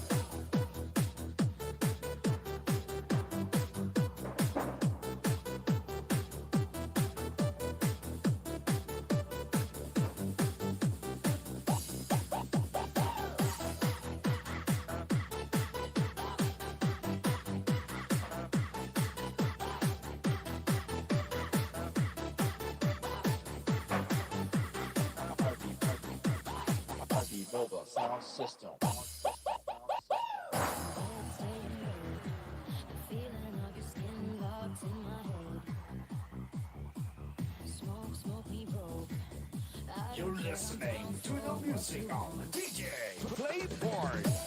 You're listening to the music of DJ Playboy. Sound system. You're listening to the music of DJ Playboy.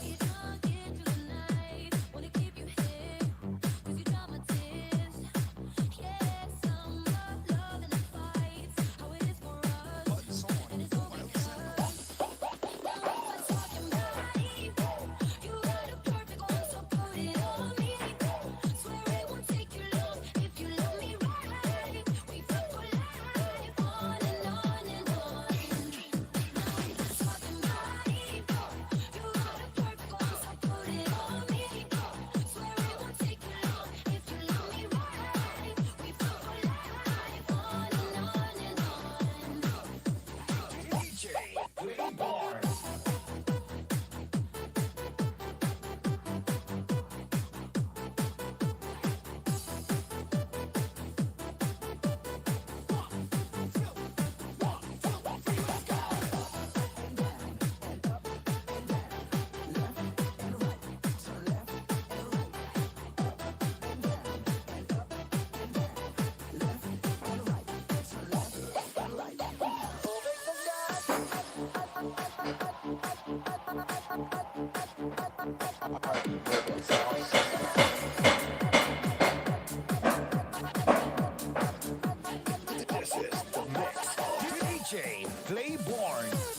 This is the mix of DJ Playborn.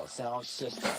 Sound system.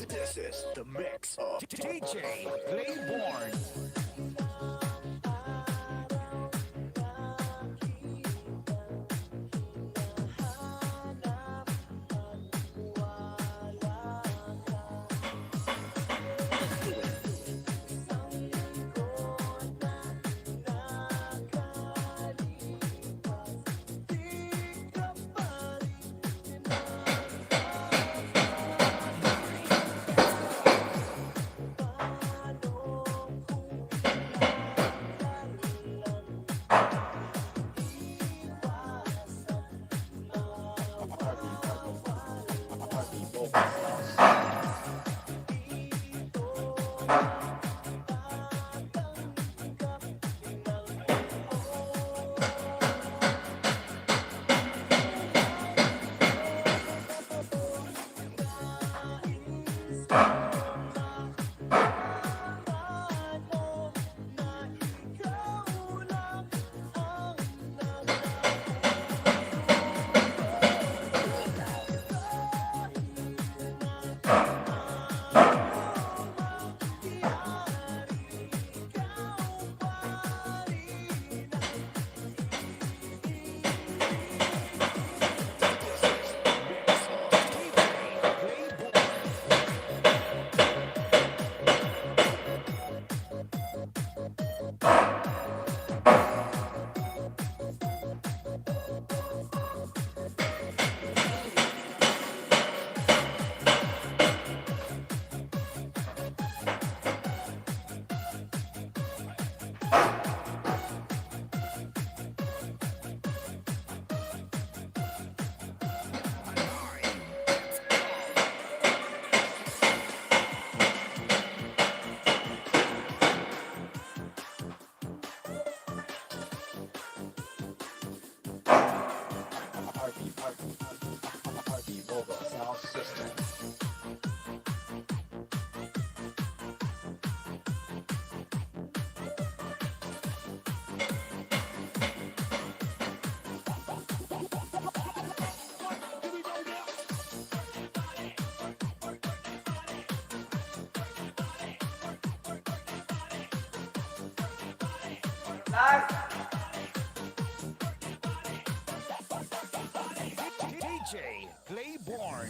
This is the mix of DJ Playborn. system. DJ Playborn.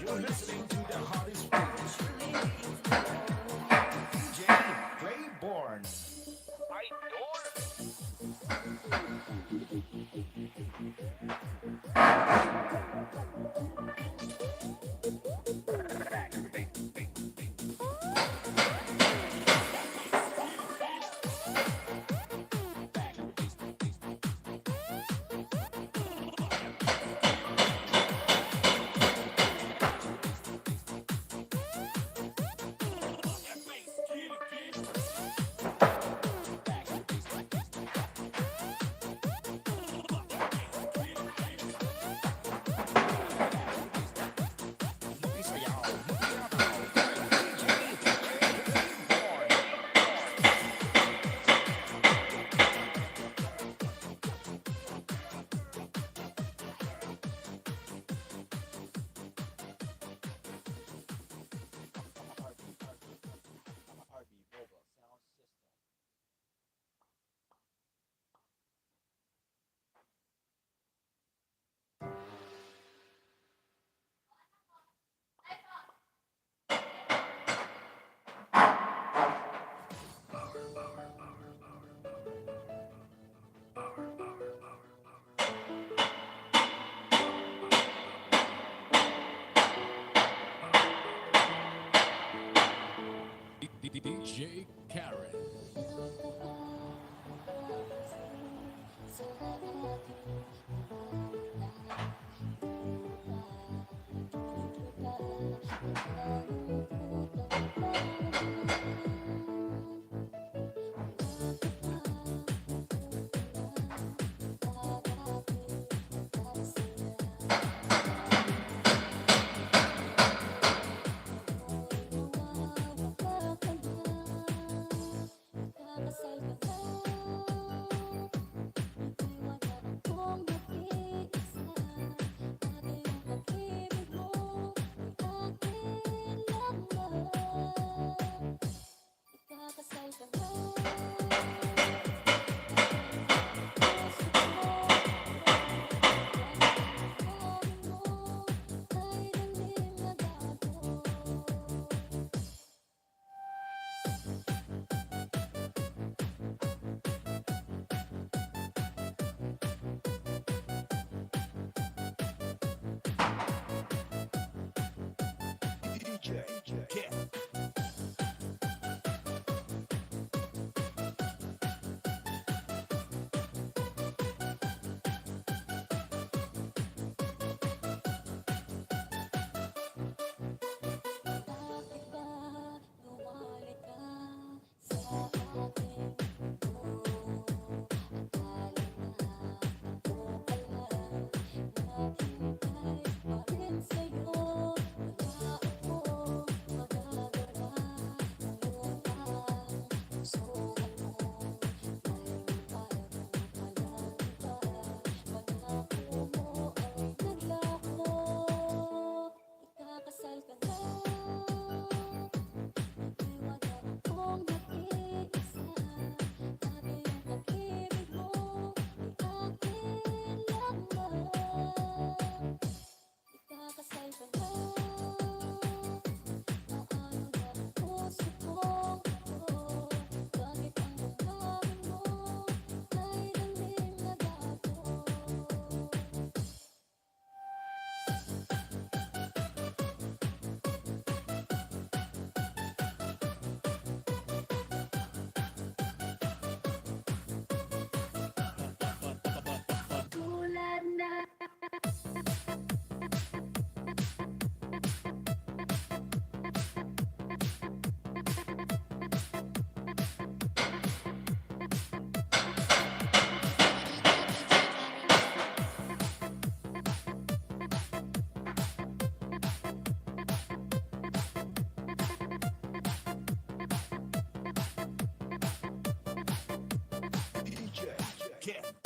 You're listening to the hottest beats. DJ Playborn. DJ Karen. Kasal ka Kit.